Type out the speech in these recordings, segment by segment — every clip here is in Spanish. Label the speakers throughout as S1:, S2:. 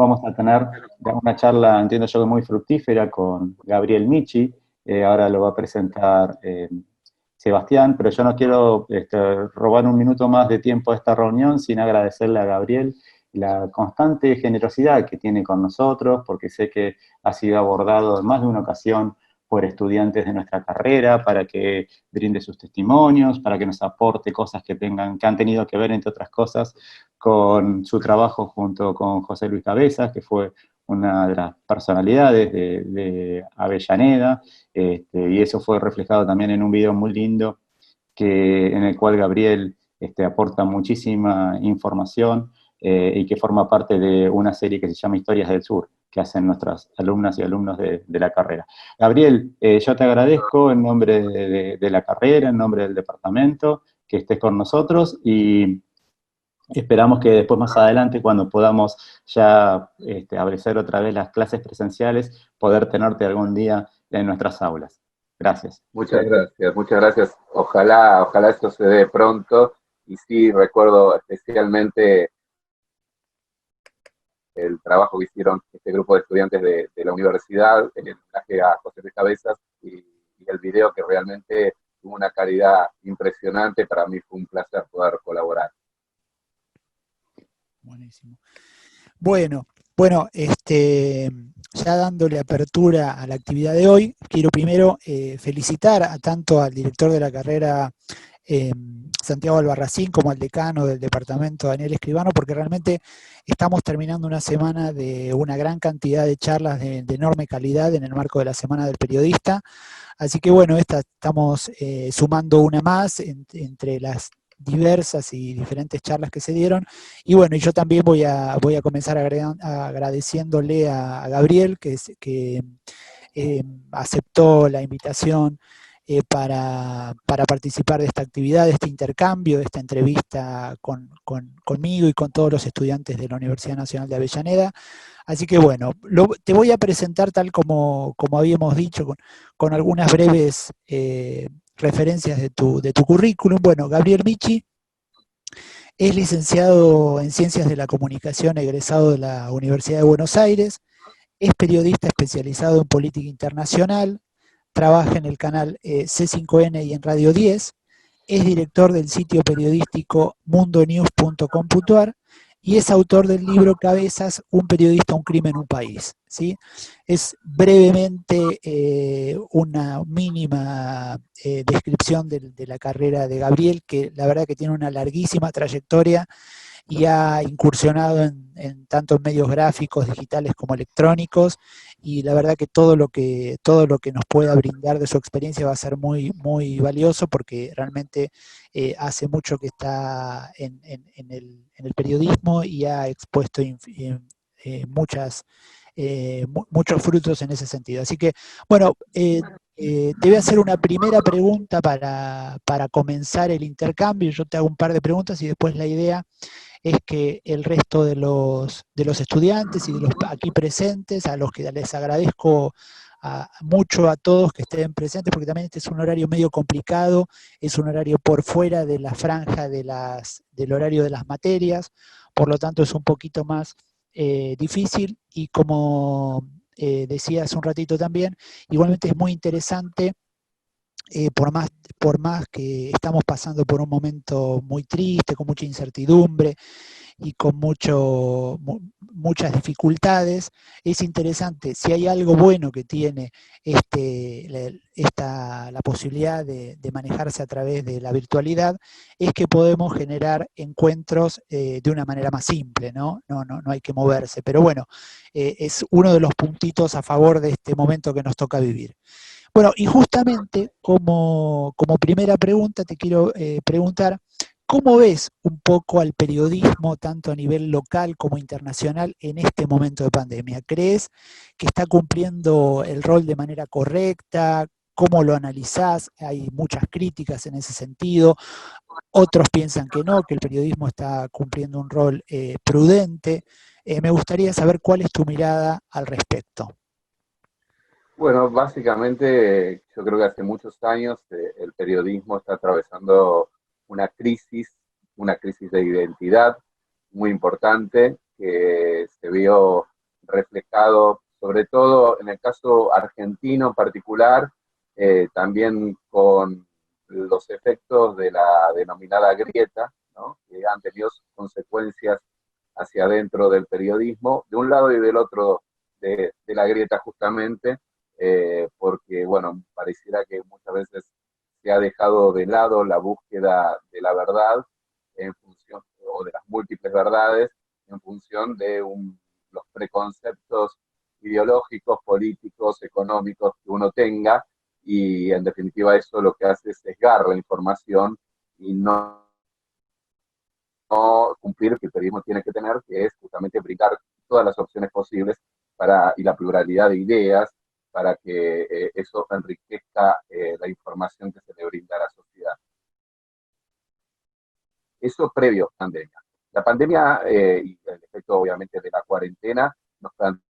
S1: vamos a tener una charla, entiendo yo, que muy fructífera con Gabriel Michi. Ahora lo va a presentar Sebastián, pero yo no quiero robar un minuto más de tiempo a esta reunión sin agradecerle a Gabriel la constante generosidad que tiene con nosotros, porque sé que ha sido abordado en más de una ocasión por estudiantes de nuestra carrera, para que brinde sus testimonios, para que nos aporte cosas que han tenido que ver, entre otras cosas, con su trabajo junto con José Luis Cabezas, que fue una de las personalidades de Avellaneda, y eso fue reflejado también en un video muy lindo en el cual Gabriel aporta muchísima información y que forma parte de una serie que se llama Historias del Sur, que hacen nuestras alumnas y alumnos de la carrera. Gabriel, yo te agradezco en nombre de la carrera, en nombre del departamento, que estés con nosotros y esperamos que después más adelante, cuando podamos ya abrecer otra vez las clases presenciales, poder tenerte algún día en nuestras aulas. Gracias.
S2: Muchas gracias, muchas gracias. Ojalá esto se dé pronto. Y sí, recuerdo especialmente el trabajo que hicieron este grupo de estudiantes de la universidad, en el homenaje a José Luis Cabezas, y el video que realmente tuvo una calidad impresionante. Para mí fue un placer poder colaborar.
S3: Buenísimo. Bueno, ya dándole apertura a la actividad de hoy, quiero primero felicitar tanto al director de la carrera, Santiago Albarracín, como al decano del departamento, Daniel Escribano, porque realmente estamos terminando una semana de una gran cantidad de charlas de enorme calidad en el marco de la Semana del Periodista. Así que bueno, estamos sumando una más entre las diversas y diferentes charlas que se dieron. Y bueno, yo también voy a comenzar agradeciéndole a Gabriel, que aceptó la invitación para participar de esta actividad, de este intercambio, de esta entrevista conmigo y con todos los estudiantes de la Universidad Nacional de Avellaneda. Así que bueno, te voy a presentar tal como habíamos dicho, con algunas breves referencias de tu currículum. Bueno, Gabriel Michi es licenciado en Ciencias de la Comunicación, egresado de la Universidad de Buenos Aires, es periodista especializado en política internacional, trabaja en el canal C5N y en Radio 10, es director del sitio periodístico mundonews.com.ar y es autor del libro Cabezas, un periodista, un crimen, un país. ¿Sí? Es brevemente una mínima descripción de la carrera de Gabriel, que la verdad que tiene una larguísima trayectoria y ha incursionado tanto en medios gráficos, digitales como electrónicos, y la verdad que todo lo que nos pueda brindar de su experiencia va a ser muy, muy valioso, porque realmente hace mucho que está en el periodismo y ha expuesto muchos frutos en ese sentido. Así que, bueno, te voy a hacer una primera pregunta para comenzar el intercambio. Yo te hago un par de preguntas y después la idea es que el resto de los estudiantes y de los aquí presentes, a los que les agradezco mucho a todos que estén presentes, porque también este es un horario medio complicado, es un horario por fuera de la franja del horario de las materias, por lo tanto es un poquito más difícil, y como decía hace un ratito también, igualmente es muy interesante. Por más que estamos pasando por un momento muy triste, con mucha incertidumbre y con muchas dificultades, es interesante, si hay algo bueno que tiene la posibilidad de manejarse a través de la virtualidad, es que podemos generar encuentros de una manera más simple, ¿no? No hay que moverse, pero bueno, es uno de los puntitos a favor de este momento que nos toca vivir. Bueno, y justamente como primera pregunta te quiero preguntar, ¿cómo ves un poco al periodismo, tanto a nivel local como internacional, en este momento de pandemia? ¿Crees que está cumpliendo el rol de manera correcta? ¿Cómo lo analizás? Hay muchas críticas en ese sentido. Otros piensan que no, que el periodismo está cumpliendo un rol prudente. Me gustaría saber cuál es tu mirada al respecto.
S2: Bueno, básicamente yo creo que hace muchos años el periodismo está atravesando una crisis de identidad muy importante, que se vio reflejado, sobre todo en el caso argentino en particular, también con los efectos de la denominada grieta, ¿no? Que han tenido consecuencias hacia adentro del periodismo, de un lado y del otro de la grieta justamente, porque, bueno, pareciera que muchas veces se ha dejado de lado la búsqueda de la verdad en función, o de las múltiples verdades, en función de los preconceptos ideológicos, políticos, económicos que uno tenga, y en definitiva eso lo que hace es sesgar la información y no cumplir que el periodismo tiene que tener, que es justamente brindar todas las opciones posibles y la pluralidad de ideas para que eso enriquezca la información que se le brinda a la sociedad. Eso previo a la pandemia. La pandemia y el efecto obviamente de la cuarentena nos planteó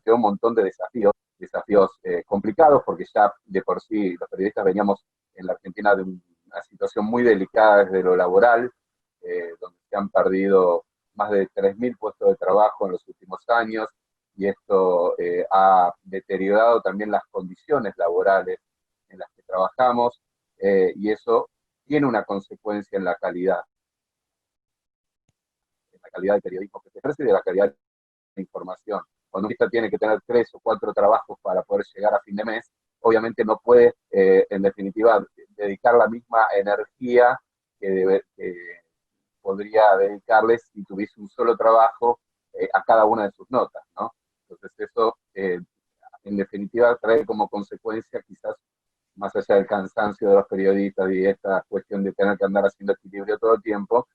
S2: un montón de desafíos complicados, porque ya de por sí los periodistas veníamos en la Argentina de una situación muy delicada desde lo laboral, donde se han perdido más de 3.000 puestos de trabajo en los últimos años, y esto ha deteriorado también las condiciones laborales en las que trabajamos, y eso tiene una consecuencia en la calidad del periodismo que se ejerce y de la calidad de la información. Cuando un periodista tiene que tener 3 o 4 trabajos para poder llegar a fin de mes, obviamente no puede, en definitiva, dedicar la misma energía que podría dedicarle si tuviese un solo trabajo a cada una de sus notas, ¿no? Entonces eso, en definitiva, trae como consecuencia, quizás más allá del cansancio de los periodistas y esta cuestión de tener que andar haciendo equilibrio todo el tiempo,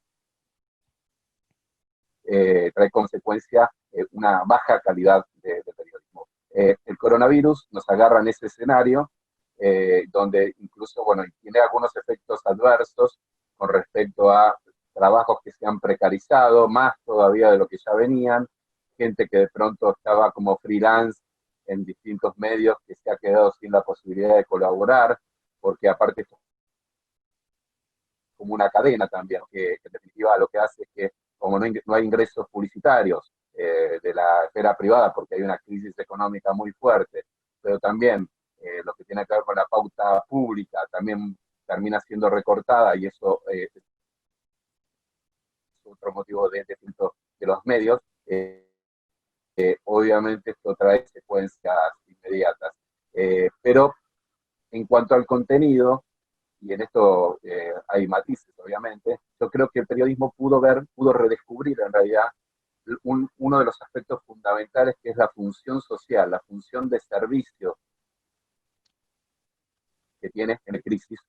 S2: trae consecuencia una baja calidad de periodismo. El coronavirus nos agarra en ese escenario, donde incluso, bueno, tiene algunos efectos adversos con respecto a trabajos que se han precarizado, más todavía de lo que ya venían, gente que de pronto estaba como freelance en distintos medios que se ha quedado sin la posibilidad de colaborar, porque aparte esto es como una cadena también, que en definitiva lo que hace es que como no hay ingresos publicitarios de la esfera privada, porque hay una crisis económica muy fuerte, pero también lo que tiene que ver con la pauta pública también termina siendo recortada, y eso es otro motivo de los medios. Obviamente esto trae secuencias inmediatas. Pero en cuanto al contenido, y en esto hay matices, obviamente, yo creo que el periodismo pudo redescubrir en realidad uno de los aspectos fundamentales, que es la función social, la función de servicio que tiene en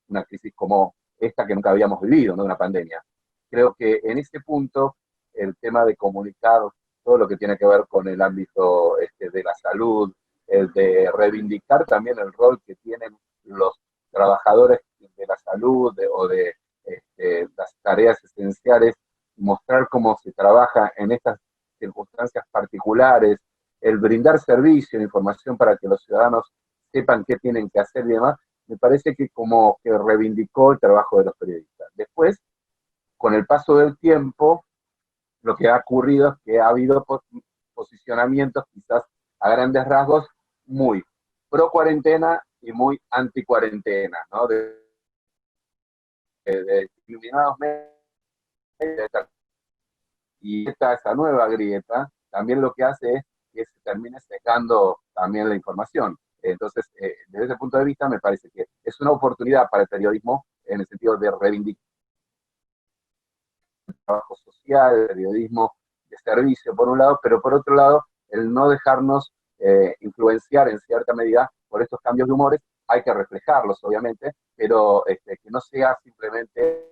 S2: una crisis como esta que nunca habíamos vivido, ¿no? Una pandemia. Creo que en ese punto el tema de comunicar todo lo que tiene que ver con el ámbito de la salud, el de reivindicar también el rol que tienen los trabajadores de la salud o de las tareas esenciales, mostrar cómo se trabaja en estas circunstancias particulares, el brindar servicio, información para que los ciudadanos sepan qué tienen que hacer y demás, me parece que como que reivindicó el trabajo de los periodistas. Después, con el paso del tiempo, lo que ha ocurrido es que ha habido posicionamientos quizás a grandes rasgos muy pro cuarentena y muy anti cuarentena, ¿no? De iluminados medios, y esa nueva grieta también lo que hace es que se termine secando también la información. Entonces, desde ese punto de vista, me parece que es una oportunidad para el periodismo en el sentido de reivindicar el trabajo social, el periodismo de servicio, por un lado, pero por otro lado, el no dejarnos influenciar en cierta medida por estos cambios de humores. Hay que reflejarlos, obviamente, pero que no sea simplemente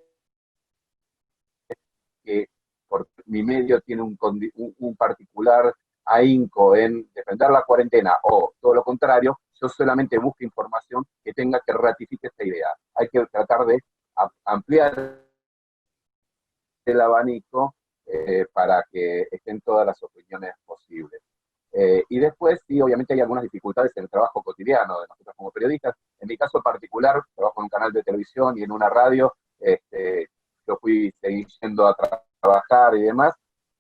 S2: que por mi medio tiene un particular ahínco en defender la cuarentena, o todo lo contrario, yo solamente busco información que tenga que ratifique esta idea. Hay que tratar de ampliar el abanico para que estén todas las opiniones posibles. Y después, sí, obviamente hay algunas dificultades en el trabajo cotidiano de nosotros como periodistas. En mi caso particular, trabajo en un canal de televisión y en una radio. Yo seguí yendo a trabajar y demás,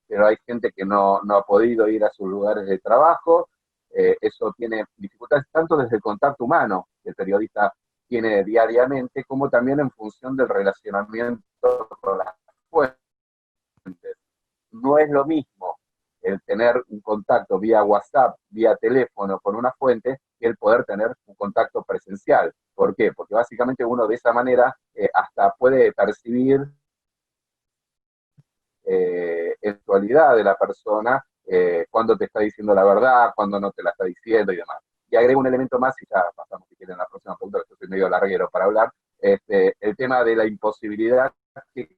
S2: pero hay gente que no ha podido ir a sus lugares de trabajo. Eso tiene dificultades tanto desde el contacto humano que el periodista tiene diariamente, como también en función del relacionamiento con las fuentes. No es lo mismo el tener un contacto vía WhatsApp, vía teléfono con una fuente, que el poder tener un contacto presencial. ¿Por qué? Porque básicamente uno de esa manera hasta puede percibir eventualidad de la persona, cuando te está diciendo la verdad, cuando no te la está diciendo y demás. Y agrego un elemento más, y ya pasamos si quieren a la próxima pregunta, que estoy medio larguero para hablar, el tema de la imposibilidad que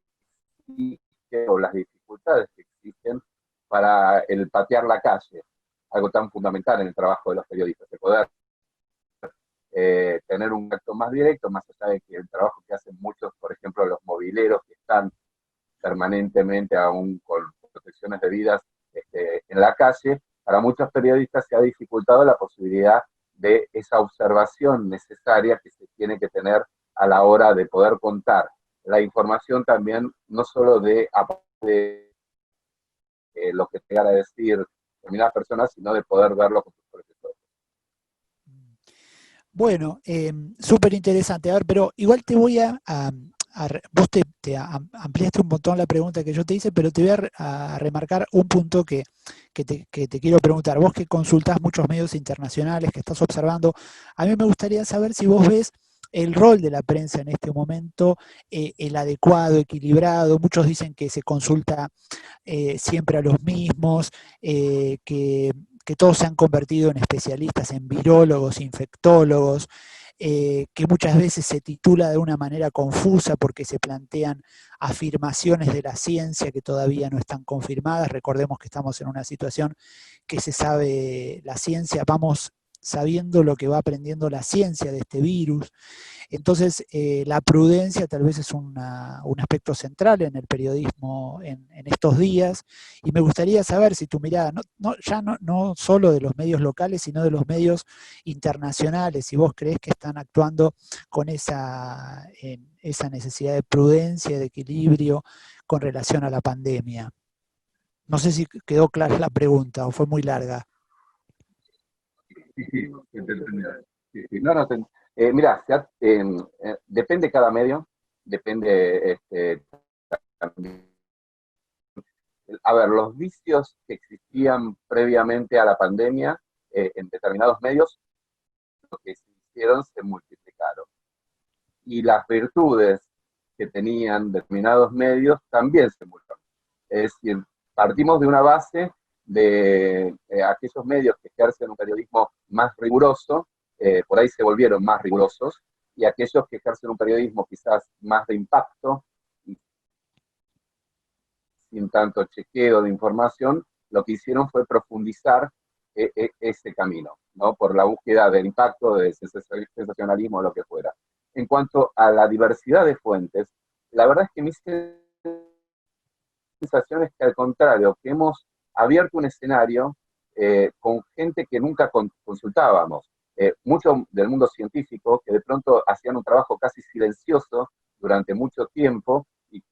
S2: existe, o las dificultades que existen para el patear la calle, algo tan fundamental en el trabajo de los periodistas, de poder tener un acto más directo, más allá de que el trabajo que hacen muchos, por ejemplo, los mobileros que están permanentemente, aún con protecciones debidas en la calle, para muchos periodistas se ha dificultado la posibilidad de esa observación necesaria que se tiene que tener a la hora de poder contar la información también, no solo de lo que tengan a decir determinadas personas, sino de poder verlo con sus propios ojos.
S3: Bueno, súper interesante. A ver, pero igual te voy vos te ampliaste un montón la pregunta que yo te hice, pero te voy a remarcar un punto que te quiero preguntar. Vos que consultás muchos medios internacionales, que estás observando, a mí me gustaría saber si vos ves el rol de la prensa en este momento, el adecuado, equilibrado. Muchos dicen que se consulta siempre a los mismos, que todos se han convertido en especialistas, en virólogos, infectólogos, que muchas veces se titula de una manera confusa porque se plantean afirmaciones de la ciencia que todavía no están confirmadas. Recordemos que estamos en una situación que se sabe, la ciencia, vamos sabiendo lo que va aprendiendo la ciencia de este virus. Entonces, la prudencia tal vez es un aspecto central en el periodismo en estos días, y me gustaría saber si tu mirada, no solo de los medios locales, sino de los medios internacionales, si vos creés que están actuando con esa necesidad de prudencia, de equilibrio con relación a la pandemia. No sé si quedó clara la pregunta o fue muy larga.
S2: Sí. No, mira, depende cada medio, depende también. A ver, los vicios que existían previamente a la pandemia en determinados medios, lo que se hicieron se multiplicaron. Y las virtudes que tenían determinados medios también se multiplicaron. Es decir, partimos de una base de aquellos medios que ejercen un periodismo más riguroso, por ahí se volvieron más rigurosos, y aquellos que ejercen un periodismo quizás más de impacto, y sin tanto chequeo de información, lo que hicieron fue profundizar ese camino, ¿no? Por la búsqueda del impacto, del sensacionalismo, lo que fuera. En cuanto a la diversidad de fuentes, la verdad es que mi sensación es que al contrario, que hemos abierto un escenario con gente que nunca consultábamos. Mucho del mundo científico que de pronto hacían un trabajo casi silencioso durante mucho tiempo y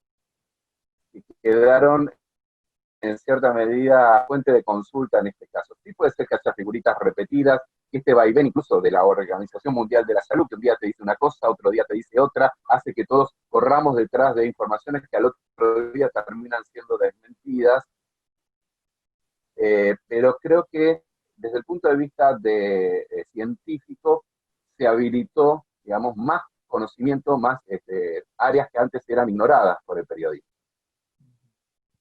S2: quedaron en cierta medida fuente de consulta en este caso. Sí puede ser que haya figuritas repetidas, que este vaivén incluso de la Organización Mundial de la Salud, que un día te dice una cosa, otro día te dice otra, hace que todos corramos detrás de informaciones que al otro día terminan siendo desmentidas, pero creo que desde el punto de vista científico se habilitó, digamos, más conocimiento, más áreas que antes eran ignoradas por el periodismo.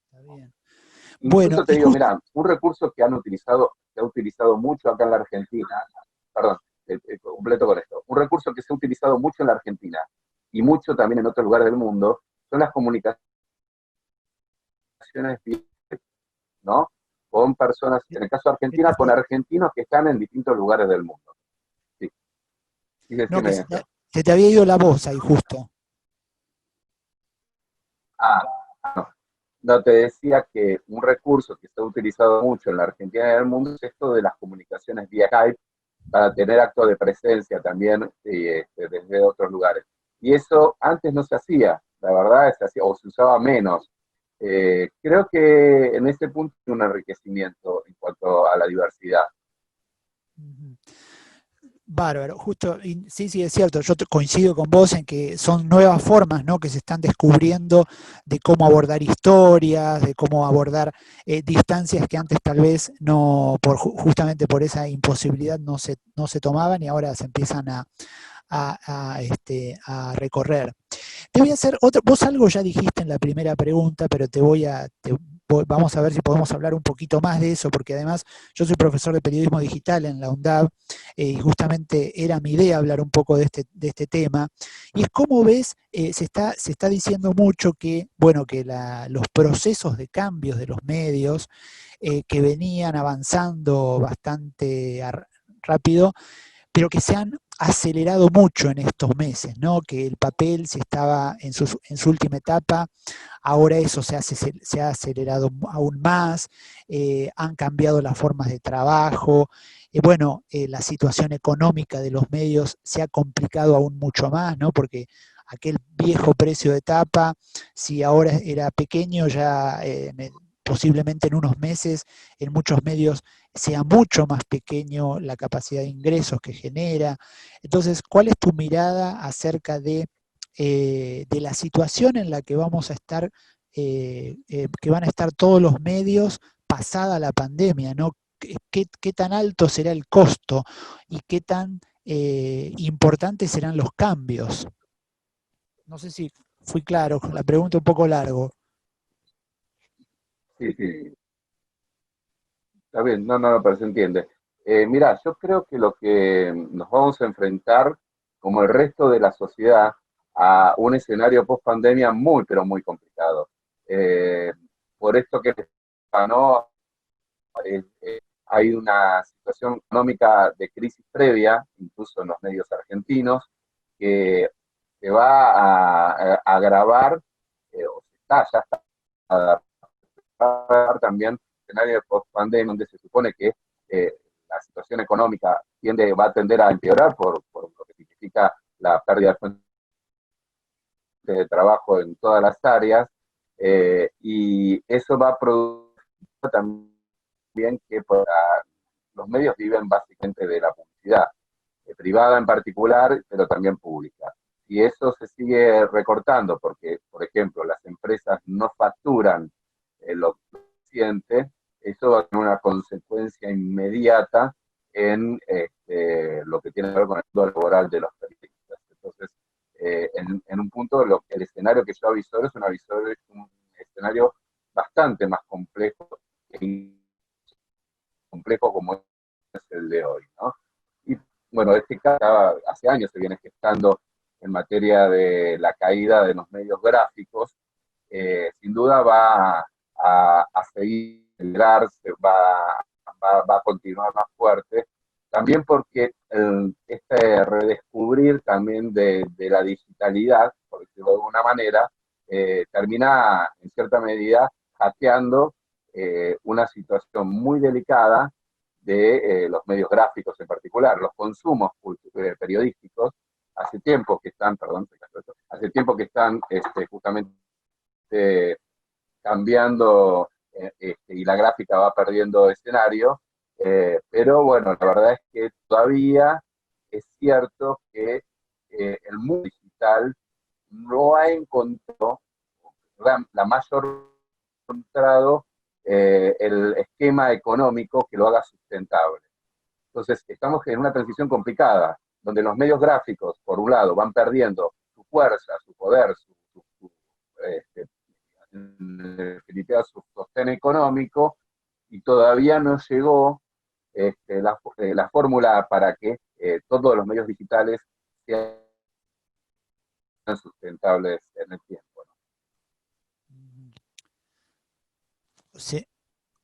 S3: Está bien.
S2: Incluso
S3: Bueno,
S2: te digo, mira, un recurso que se ha utilizado mucho acá en la Argentina, perdón, completo con esto, un recurso que se ha utilizado mucho en la Argentina y mucho también en otros lugares del mundo, son las comunicaciones, ¿no? Con personas, en el caso de Argentina, con argentinos que están en distintos lugares del mundo. Sí.
S3: No, que se te había ido la voz ahí justo.
S2: No. No, te decía que un recurso que se ha utilizado mucho en la Argentina y en el mundo es esto de las comunicaciones vía Skype para tener actos de presencia también desde otros lugares. Y eso antes no se hacía, la verdad se hacía, o se usaba menos. Creo que en este punto hay un enriquecimiento en cuanto a la diversidad.
S3: Bárbaro, justo, sí, sí, es cierto, yo coincido con vos en que son nuevas formas, ¿no?, que se están descubriendo de cómo abordar historias, de cómo abordar distancias que antes tal vez no, justamente por esa imposibilidad no se tomaban y ahora se empiezan a recorrer. Te voy a hacer otro, vos algo ya dijiste en la primera pregunta, pero vamos a ver si podemos hablar un poquito más de eso, porque además yo soy profesor de periodismo digital en la UNDAV, y justamente era mi idea hablar un poco de este tema, y es como ves, se está diciendo mucho que, bueno, que los procesos de cambios de los medios, que venían avanzando bastante rápido, pero que se han acelerado mucho en estos meses, ¿no? Que el papel se estaba en su última etapa, ahora eso se ha acelerado aún más, han cambiado las formas de trabajo, bueno, la situación económica de los medios se ha complicado aún mucho más, ¿no? Porque aquel viejo precio de tapa, si ahora era pequeño, ya posiblemente en unos meses en muchos medios sea mucho más pequeño la capacidad de ingresos que genera. Entonces, ¿cuál es tu mirada acerca de la situación en la que vamos a estar, que van a estar todos los medios pasada la pandemia, ¿no? ¿Qué tan alto será el costo y qué tan importantes serán los cambios? No sé si fui claro, la pregunta un poco largo.
S2: Sí, sí, está bien, no, pero se entiende. Mira, yo creo que lo que nos vamos a enfrentar, como el resto de la sociedad, a un escenario post pandemia muy, pero muy complicado. Eh, por esto que ¿no? Hay una situación económica de crisis previa, incluso en los medios argentinos, que se va a agravar, o ya está también escenario post-pandemia, donde se supone que la situación económica va a tender a empeorar por lo que significa la pérdida de fuentes de trabajo en todas las áreas, y eso va a producir también que los medios viven básicamente de la publicidad, privada en particular, pero también pública. Y eso se sigue recortando porque, por ejemplo, las empresas no facturan lo suficiente, eso va a tener una consecuencia inmediata en lo que tiene que ver con el mundo laboral de los periodistas. Entonces, en un punto, el escenario que yo avisoro es un escenario bastante más complejo como es el de hoy, ¿no? Y bueno, este caso hace años se viene gestando en materia de la caída de los medios gráficos, sin duda va a seguir, va a continuar más fuerte, también porque este redescubrir también de la digitalidad, por decirlo de alguna manera, termina en cierta medida hackeando una situación muy delicada de los medios gráficos en particular, los consumos periodísticos, hace tiempo que están, justamente cambiando, y la gráfica va perdiendo escenario, pero bueno, la verdad es que todavía es cierto que el mundo digital no ha encontrado la mayor encontrado el esquema económico que lo haga sustentable. Entonces, estamos en una transición complicada, donde los medios gráficos, por un lado, van perdiendo su fuerza, su poder, en definitiva, su sostén económico, y todavía no llegó la fórmula para que todos los medios digitales sean sustentables en el tiempo.
S3: Sí.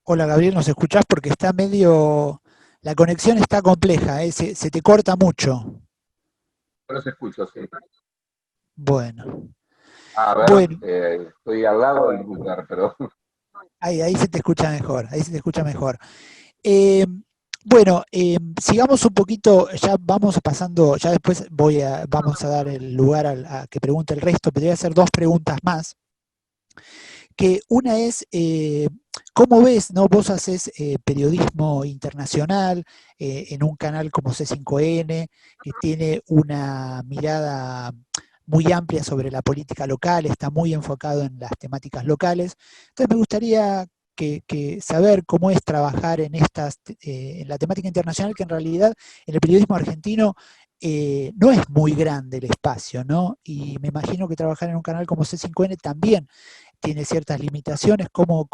S3: Hola Gabriel, ¿nos escuchás? Porque está medio... La conexión está compleja, se te corta mucho.
S2: No los escucho, sí.
S3: Bueno.
S2: A ver,
S3: Bueno,
S2: estoy al lado del lugar, pero...
S3: ahí se te escucha mejor, ahí se te escucha mejor. Bueno, sigamos un poquito, ya vamos pasando, ya después vamos a dar el lugar a que pregunte el resto, pero voy a hacer dos preguntas más. que una es, ¿cómo ves, no? Vos haces periodismo internacional en un canal como C5N, que tiene una mirada muy amplia sobre la política local, está muy enfocado en las temáticas locales. Entonces me gustaría que saber cómo es trabajar en en la temática internacional, que en realidad en el periodismo argentino no es muy grande el espacio, ¿no? Y me imagino que trabajar en un canal como C5N también tiene ciertas limitaciones. ¿Cómo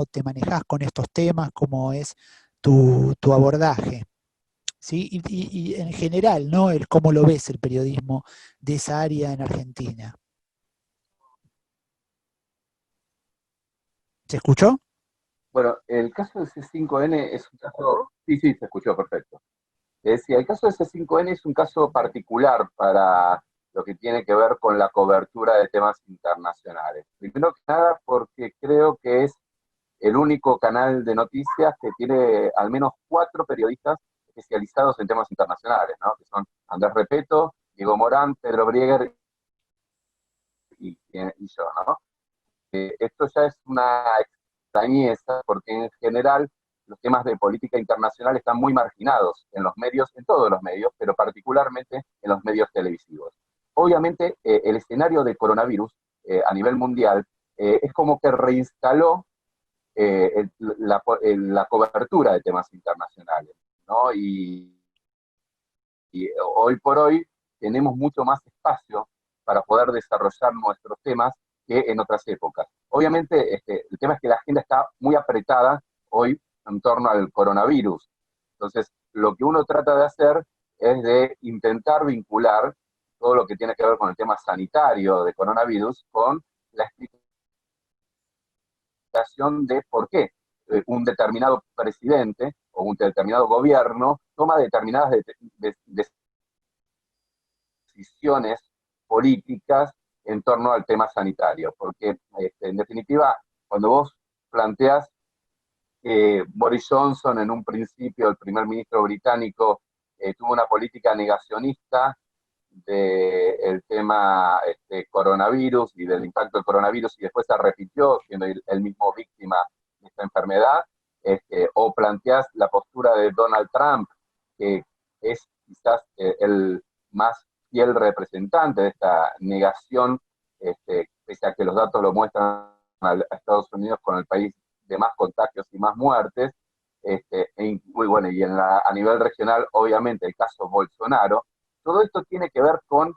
S3: te manejas con estos temas? ¿Cómo es tu abordaje? ¿Sí? Y en general, ¿no? ¿Cómo lo ves el periodismo de esa área en Argentina? ¿Se escuchó?
S2: Bueno, el caso de C5N es un caso, sí, sí, se escuchó perfecto. Sí, el caso de C5N es un caso particular para lo que tiene que ver con la cobertura de temas internacionales. Primero que nada porque creo que es el único canal de noticias que tiene al menos 4 periodistas especializados en temas internacionales, ¿no? Que son Andrés Repeto, Diego Morán, Pedro Brieger y yo, ¿no? Esto ya es una extrañeza porque en general los temas de política internacional están muy marginados en los medios, en todos los medios, pero particularmente en los medios televisivos. Obviamente, el escenario de coronavirus a nivel mundial es como que reinstaló la cobertura de temas internacionales, ¿no? Y hoy por hoy tenemos mucho más espacio para poder desarrollar nuestros temas que en otras épocas. Obviamente, el tema es que la agenda está muy apretada hoy en torno al coronavirus. Entonces, lo que uno trata de hacer es de intentar vincular todo lo que tiene que ver con el tema sanitario de coronavirus con la explicación de por qué un determinado presidente o un determinado gobierno toma determinadas decisiones políticas en torno al tema sanitario. Porque, en definitiva, cuando vos planteas que Boris Johnson, en un principio, el primer ministro británico, tuvo una política negacionista del tema coronavirus y del impacto del coronavirus y después se repitió siendo el mismo víctima de esta enfermedad, o planteas la postura de Donald Trump, que es quizás el más fiel representante de esta negación, pese a que los datos lo muestran a Estados Unidos con el país de más contagios y más muertes, muy bueno, y a nivel regional, obviamente, el caso Bolsonaro. Todo esto tiene que ver con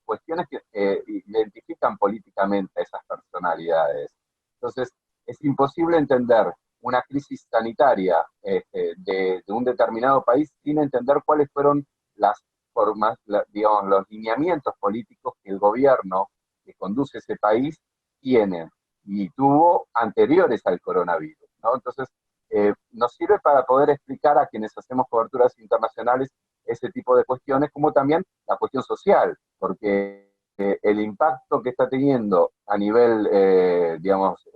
S2: cuestiones que identifican políticamente a esas personalidades. Entonces, es imposible entender una crisis sanitaria de un determinado país sin entender cuáles fueron las formas, digamos, los lineamientos políticos que el gobierno que conduce ese país tiene y tuvo anteriores al coronavirus, ¿no? Entonces, nos sirve para poder explicar a quienes hacemos coberturas internacionales ese tipo de cuestiones, como también la cuestión social, porque el impacto que está teniendo a nivel, digamos,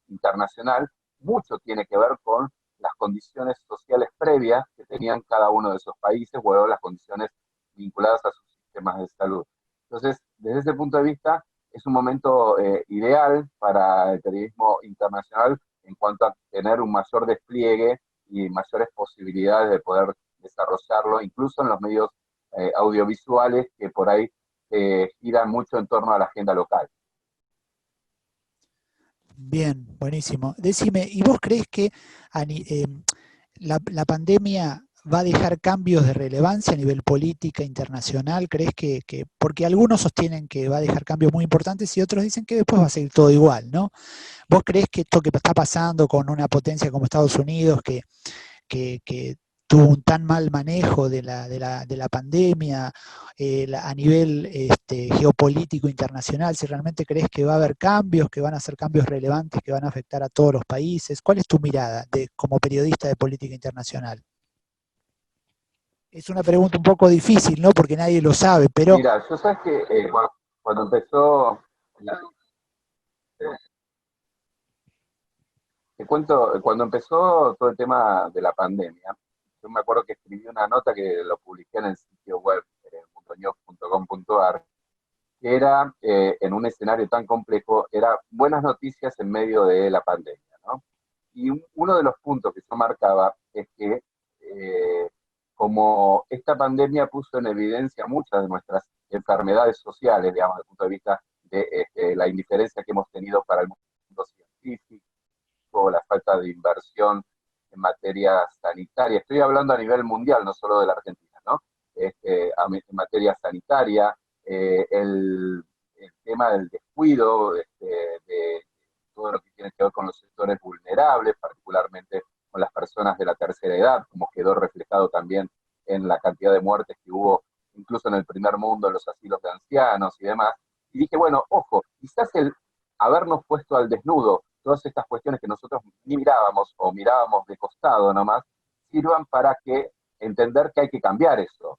S2: internacional, mucho tiene que ver con las condiciones sociales previas que tenían cada uno de esos países, o las condiciones vinculadas a sus sistemas de salud. Entonces, desde ese punto de vista, es un momento ideal para el periodismo internacional en cuanto a tener un mayor despliegue y mayores posibilidades de poder desarrollarlo, incluso en los medios audiovisuales que por ahí giran mucho en torno a la agenda local.
S3: Bien, buenísimo. Decime, ¿y vos crees que la pandemia va a dejar cambios de relevancia a nivel política internacional? ¿Crees porque algunos sostienen que va a dejar cambios muy importantes y otros dicen que después va a seguir todo igual, ¿no? ¿Vos crees que esto que está pasando con una potencia como Estados Unidos, que tuvo un tan mal manejo de la pandemia a nivel geopolítico internacional, si realmente crees que va a haber cambios, que van a ser cambios relevantes, que van a afectar a todos los países? ¿Cuál es tu mirada como periodista de política internacional? Es una pregunta un poco difícil, ¿no? Porque nadie lo sabe, pero...
S2: Mira, yo sabes que cuando empezó, te cuento, cuando empezó todo el tema de la pandemia, yo me acuerdo que escribí una nota que lo publiqué en el sitio web mundonews.com.ar, que era, en un escenario tan complejo, era buenas noticias en medio de la pandemia, ¿no? Y uno de los puntos que yo marcaba es que como esta pandemia puso en evidencia muchas de nuestras enfermedades sociales, digamos, desde el punto de vista de la indiferencia que hemos tenido para el mundo científico, la falta de inversión en materia sanitaria, estoy hablando a nivel mundial, no solo de la Argentina, ¿no? En materia sanitaria, el tema del descuido, de todo lo que tiene que ver con los sectores vulnerables, particularmente con las personas de la tercera edad, como quedó reflejado también en la cantidad de muertes que hubo incluso en el primer mundo, en los asilos de ancianos y demás. Y dije, bueno, ojo, quizás el habernos puesto al desnudo todas estas cuestiones que nosotros ni mirábamos o mirábamos de costado nomás, sirvan para que entender que hay que cambiar eso,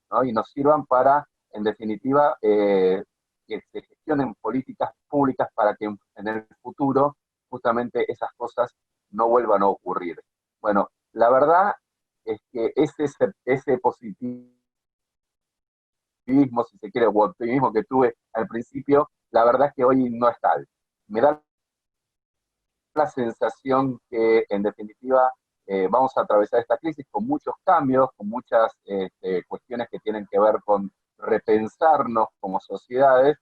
S2: ¿no? Y nos sirvan para, en definitiva, que se gestionen políticas públicas para que en el futuro justamente esas cosas no vuelvan a ocurrir. Bueno, la verdad es que ese positivismo, si se quiere, o optimismo que tuve al principio, la verdad es que hoy no es tal. Me da la sensación que, en definitiva, vamos a atravesar esta crisis con muchos cambios, con muchas cuestiones que tienen que ver con repensarnos como sociedades,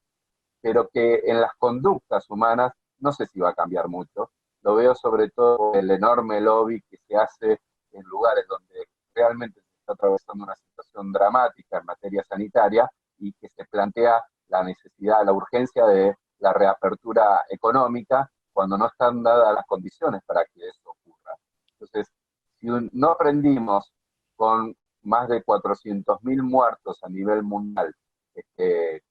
S2: pero que en las conductas humanas no sé si va a cambiar mucho. Lo veo sobre todo el enorme lobby que se hace en lugares donde realmente se está atravesando una situación dramática en materia sanitaria y que se plantea la necesidad, la urgencia de la reapertura económica cuando no están dadas las condiciones para que eso ocurra. Entonces, si no aprendimos con más de 400.000 muertos a nivel mundial, que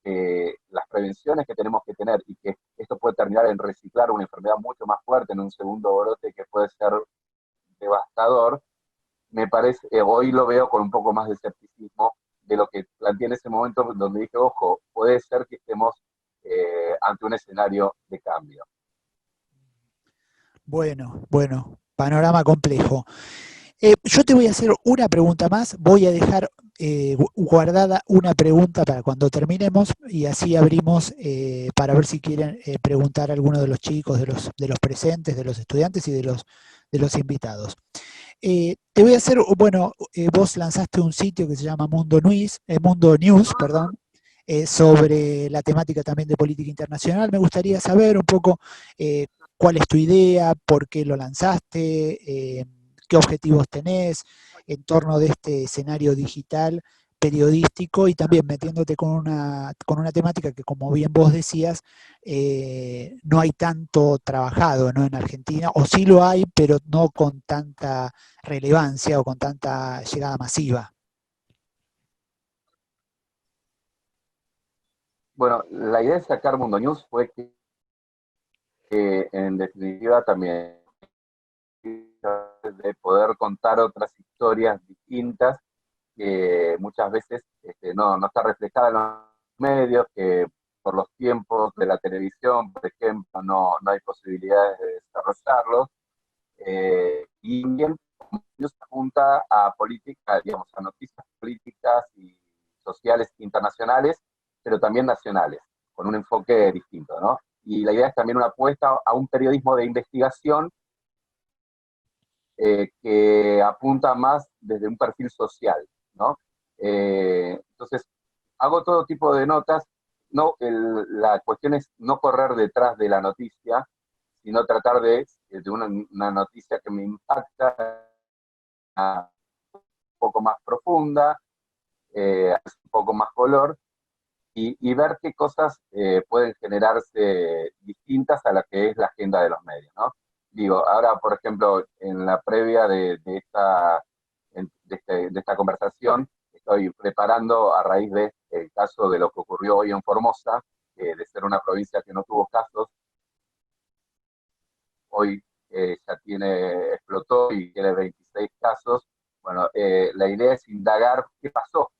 S2: las prevenciones que tenemos que tener y que esto puede terminar en reciclar una enfermedad mucho más fuerte en un segundo brote que puede ser devastador, me parece, hoy lo veo con un poco más de escepticismo de lo que planteé en ese momento donde dije, ojo, puede ser que estemos ante un escenario de cambio.
S3: Bueno, panorama complejo. Yo te voy a hacer una pregunta más, voy a dejar guardada una pregunta para cuando terminemos y así abrimos para ver si quieren preguntar a alguno de los chicos, de los presentes, de los estudiantes y de los invitados. Te voy a hacer, bueno, vos lanzaste un sitio que se llama Mundo News, perdón, sobre la temática también de política internacional. Me gustaría saber un poco cuál es tu idea, por qué lo lanzaste, qué objetivos tenés en torno de este escenario digital periodístico y también metiéndote con una temática que, como bien vos decías, no hay tanto trabajado, ¿no?, en Argentina, o sí lo hay, pero no con tanta relevancia o con tanta llegada masiva.
S2: Bueno, la idea de sacar Mundo News fue que en definitiva también de poder contar otras historias distintas que muchas veces no está reflejada en los medios, que por los tiempos de la televisión, por ejemplo, no hay posibilidades de desarrollarlos. Y también se apunta a políticas, digamos, a noticias políticas y sociales internacionales, pero también nacionales, con un enfoque distinto, ¿no? Y la idea es también una apuesta a un periodismo de investigación que apunta más desde un perfil social, ¿no? Entonces, hago todo tipo de notas, no, la cuestión es no correr detrás de la noticia, sino tratar de una noticia que me impacta un poco más profunda, un poco más color, y ver qué cosas pueden generarse distintas a la que es la agenda de los medios, ¿no? Digo, ahora, por ejemplo, en la previa de esta conversación, estoy preparando a raíz de el caso de lo que ocurrió hoy en Formosa, de ser una provincia que no tuvo casos, hoy explotó y tiene 26 casos. Bueno, la idea es indagar qué pasó.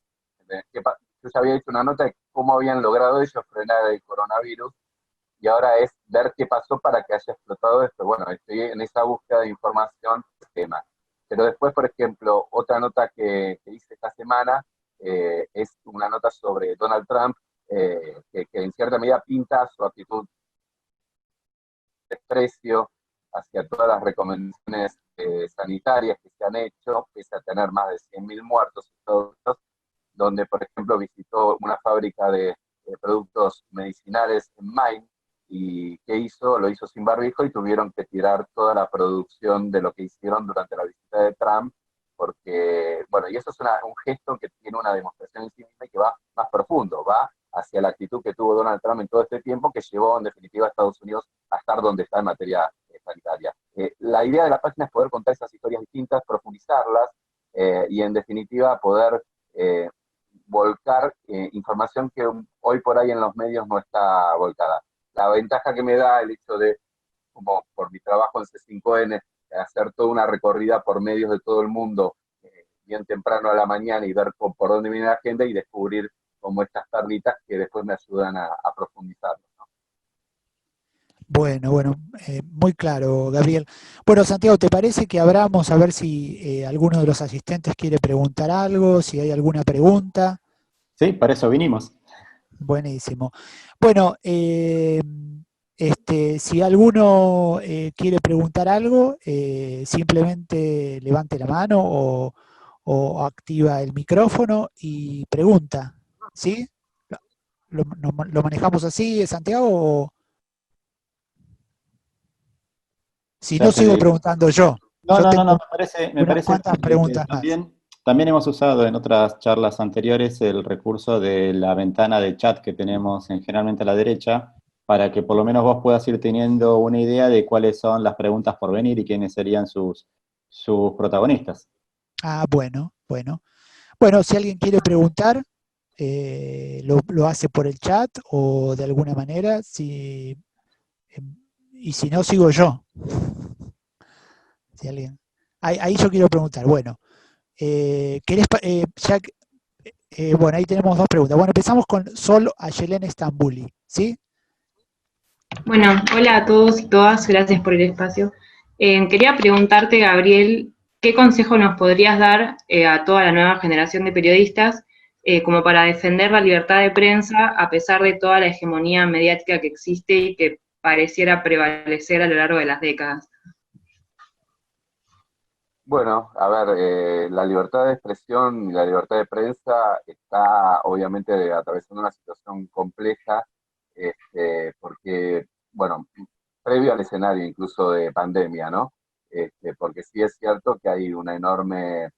S2: Yo ya había hecho una nota de cómo habían logrado ellos frenar el coronavirus, y ahora es ver qué pasó para que haya explotado esto. Bueno, estoy en esa búsqueda de información, tema. Pero después, por ejemplo, otra nota que hice esta semana es una nota sobre Donald Trump que en cierta medida pinta su actitud de desprecio hacia todas las recomendaciones sanitarias que se han hecho, pese a tener más de 100.000 muertos en Estados Unidos, donde, por ejemplo, visitó una fábrica de productos medicinales en Maine, y ¿qué hizo? Lo hizo sin barbijo y tuvieron que tirar toda la producción de lo que hicieron durante la visita de Trump, porque, bueno, y eso es un gesto que tiene una demostración en sí misma y que va más profundo, va hacia la actitud que tuvo Donald Trump en todo este tiempo, que llevó en definitiva a Estados Unidos a estar donde está en materia sanitaria. La idea de la página es poder contar esas historias distintas, profundizarlas y en definitiva poder volcar información que hoy por ahí en los medios no está volcada. La ventaja que me da el hecho de, como por mi trabajo en C5N, hacer toda una recorrida por medios de todo el mundo bien temprano a la mañana y ver por dónde viene la agenda y descubrir como estas perlitas que después me ayudan a profundizarlo, ¿no?
S3: Bueno, muy claro, Gabriel. Bueno, Santiago, ¿te parece que abramos a ver si alguno de los asistentes quiere preguntar algo, si hay alguna pregunta?
S1: Sí, para eso vinimos.
S3: Buenísimo. Bueno, si alguno quiere preguntar algo, simplemente levante la mano o activa el micrófono y pregunta, ¿sí? ¿Lo manejamos así, Santiago? O si
S1: Ya
S3: no,
S1: te
S3: sigo
S1: digo.
S3: preguntando yo.
S1: No,
S3: Yo
S1: no, no, no,
S3: tengo
S1: me
S3: unas
S1: parece
S3: cuantas
S1: bien, porque
S3: preguntas más.
S1: también hemos usado en otras charlas anteriores el recurso de la ventana de chat que tenemos generalmente a la derecha, para que por lo menos vos puedas ir teniendo una idea de cuáles son las preguntas por venir y quiénes serían sus protagonistas.
S3: Ah, bueno. Bueno, si alguien quiere preguntar, lo hace por el chat o de alguna manera, y si no, sigo yo. Si alguien, ahí yo quiero preguntar, bueno, bueno, ahí tenemos dos preguntas. Bueno, empezamos con Sol Ayelen Estambuli, ¿sí?
S4: Bueno, hola a todos y todas, gracias por el espacio. Quería preguntarte, Gabriel, ¿qué consejo nos podrías dar a toda la nueva generación de periodistas como para defender la libertad de prensa a pesar de toda la hegemonía mediática que existe y que pareciera prevalecer a lo largo de las décadas?
S2: Bueno, a ver, la libertad de expresión y la libertad de prensa está obviamente atravesando una situación compleja, porque, bueno, previo al escenario incluso de pandemia, ¿no? Porque sí es cierto que hay una enorme,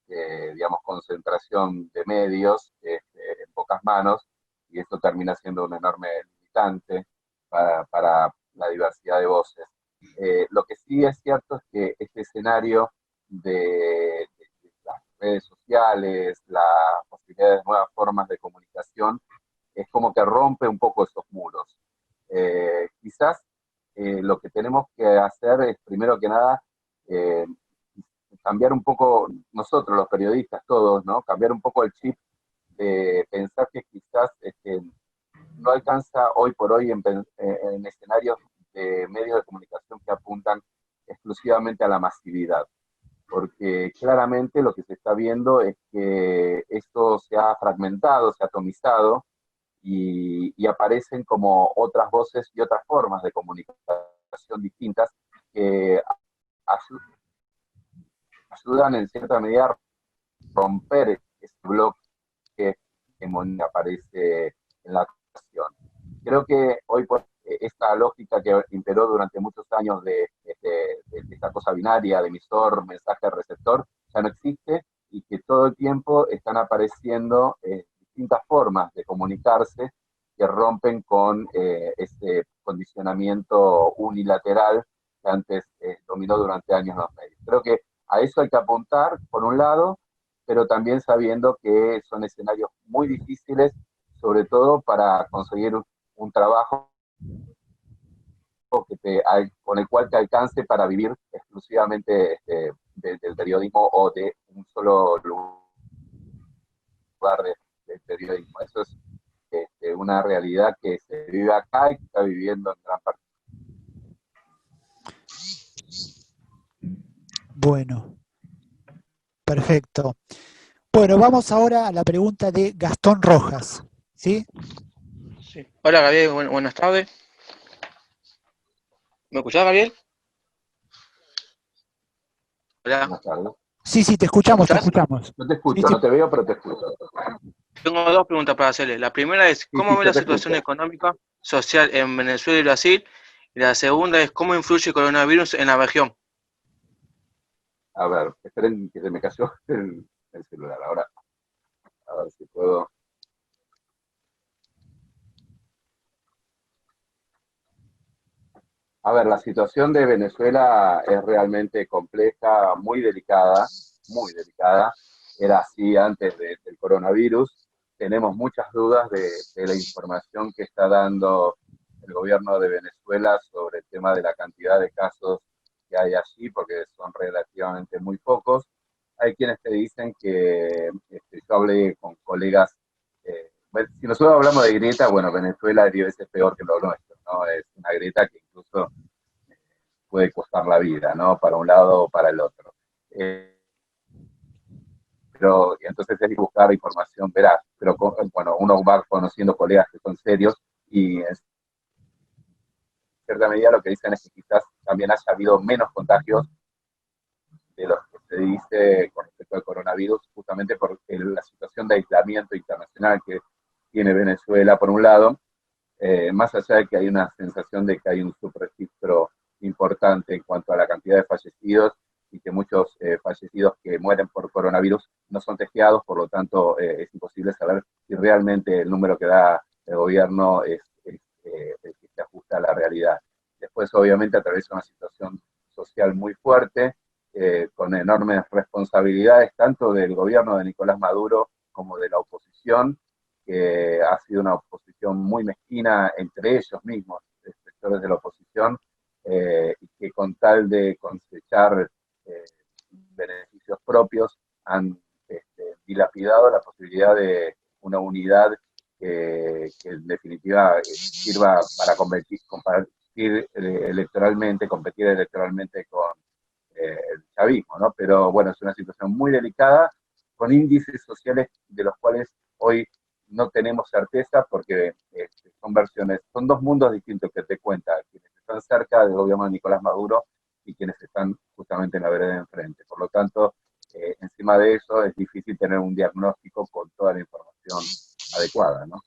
S2: digamos, concentración de medios en pocas manos, y esto termina siendo un enorme limitante para la diversidad de voces. Lo que sí es cierto es que este escenario de las redes sociales, las posibilidades de nuevas formas de comunicación, es como que rompe un poco esos muros. Quizás lo que tenemos que hacer es, primero que nada, eh, cambiar un poco, nosotros los periodistas todos, ¿no? Cambiar un poco el chip de pensar que quizás no alcanza hoy por hoy en escenarios de medios de comunicación que apuntan exclusivamente a la masividad, porque claramente lo que se está viendo es que esto se ha fragmentado, se ha atomizado y aparecen como otras voces y otras formas de comunicación distintas que ayudan en cierta medida a romper ese bloque que aparece en la actuación. Creo que hoy por esta lógica que imperó durante muchos años de esta cosa binaria de emisor, mensaje, receptor, ya no existe, y que todo el tiempo están apareciendo distintas formas de comunicarse que rompen con este condicionamiento unilateral que antes dominó durante años los medios. Creo que a eso hay que apuntar, por un lado, pero también sabiendo que son escenarios muy difíciles, sobre todo para conseguir un trabajo con el cual te alcance para vivir exclusivamente del periodismo o de un solo lugar del periodismo. Eso es una realidad que se vive acá y que está viviendo en gran parte.
S3: Bueno, perfecto. Bueno, vamos ahora a la pregunta de Gastón Rojas, ¿sí?
S5: Sí. Hola Gabriel, buenas tardes. ¿Me escuchás, Gabriel? Hola,
S2: Buenas tardes.
S3: Sí, sí, te
S5: ¿me
S3: escuchamos, te
S5: escuchás?
S3: escuchamos.
S2: No te
S3: Sí,
S2: escucho,
S3: sí.
S2: no te veo, pero te escucho.
S5: Tengo dos preguntas para hacerle. La primera es,
S2: Sí,
S5: ¿cómo
S2: sí,
S5: ve
S2: yo
S5: la
S2: te
S5: situación
S2: escucho.
S5: económica, social en Venezuela y Brasil? Y la segunda es, ¿cómo influye el coronavirus en la región?
S2: A ver, esperen que se me cayó el celular. Ahora, a ver si puedo. A ver, la situación de Venezuela es realmente compleja, muy delicada, muy delicada. Era así antes del coronavirus. Tenemos muchas dudas de la información que está dando el gobierno de Venezuela sobre el tema de la cantidad de casos que hay allí, porque son relativamente muy pocos. Hay quienes te dicen que, yo hablé con colegas, bueno, si nosotros hablamos de grieta, bueno, Venezuela es 10 veces peor que lo nuestro, ¿no? Es una grieta que incluso puede costar la vida, ¿no? Para un lado o para el otro. Pero entonces es buscar información veraz, pero bueno, uno va conociendo colegas que son serios y en cierta medida lo que dicen es que quizás también haya habido menos contagios de los que se dice con respecto al coronavirus, justamente por la situación de aislamiento internacional que tiene Venezuela, por un lado, más allá de que hay una sensación de que hay un subregistro importante en cuanto a la cantidad de fallecidos y que muchos fallecidos que mueren por coronavirus no son testeados, por lo tanto es imposible saber si realmente el número que da el gobierno es el que se ajusta a la realidad. Después, obviamente, atraviesa una situación social muy fuerte, con enormes responsabilidades, tanto del gobierno de Nicolás Maduro como de la oposición, que ha sido una oposición muy mezquina entre ellos mismos, sectores de la oposición, y que con tal de cosechar beneficios propios han dilapidado la posibilidad de una unidad que en definitiva sirva para competir electoralmente con el chavismo, ¿no? Pero bueno, es una situación muy delicada, con índices sociales de los cuales hoy no tenemos certeza porque son versiones, son dos mundos distintos que te cuentan, quienes están cerca del gobierno de Nicolás Maduro y quienes están justamente en la vereda de enfrente. Por lo tanto, encima de eso es difícil tener un diagnóstico con toda la información adecuada, ¿no?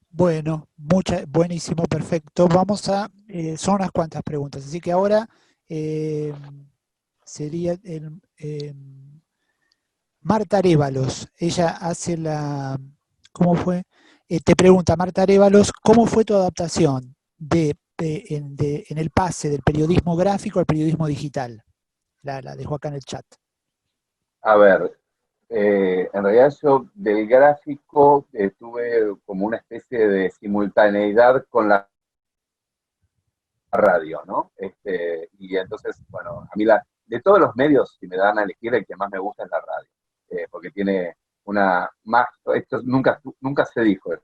S3: Bueno, buenísimo, perfecto. Vamos a, son unas cuantas preguntas, así que ahora eh, sería Marta Arévalos. Ella hace ¿cómo fue? Te pregunta Marta Arévalos, ¿cómo fue tu adaptación en el pase del periodismo gráfico al periodismo digital? La dejo acá en el chat.
S2: A ver, en realidad yo del gráfico tuve como una especie de simultaneidad con la radio, ¿no? Y entonces, bueno, a mí de todos los medios, si me dan a elegir, el que más me gusta es la radio, porque tiene esto nunca se dijo, ¿eh?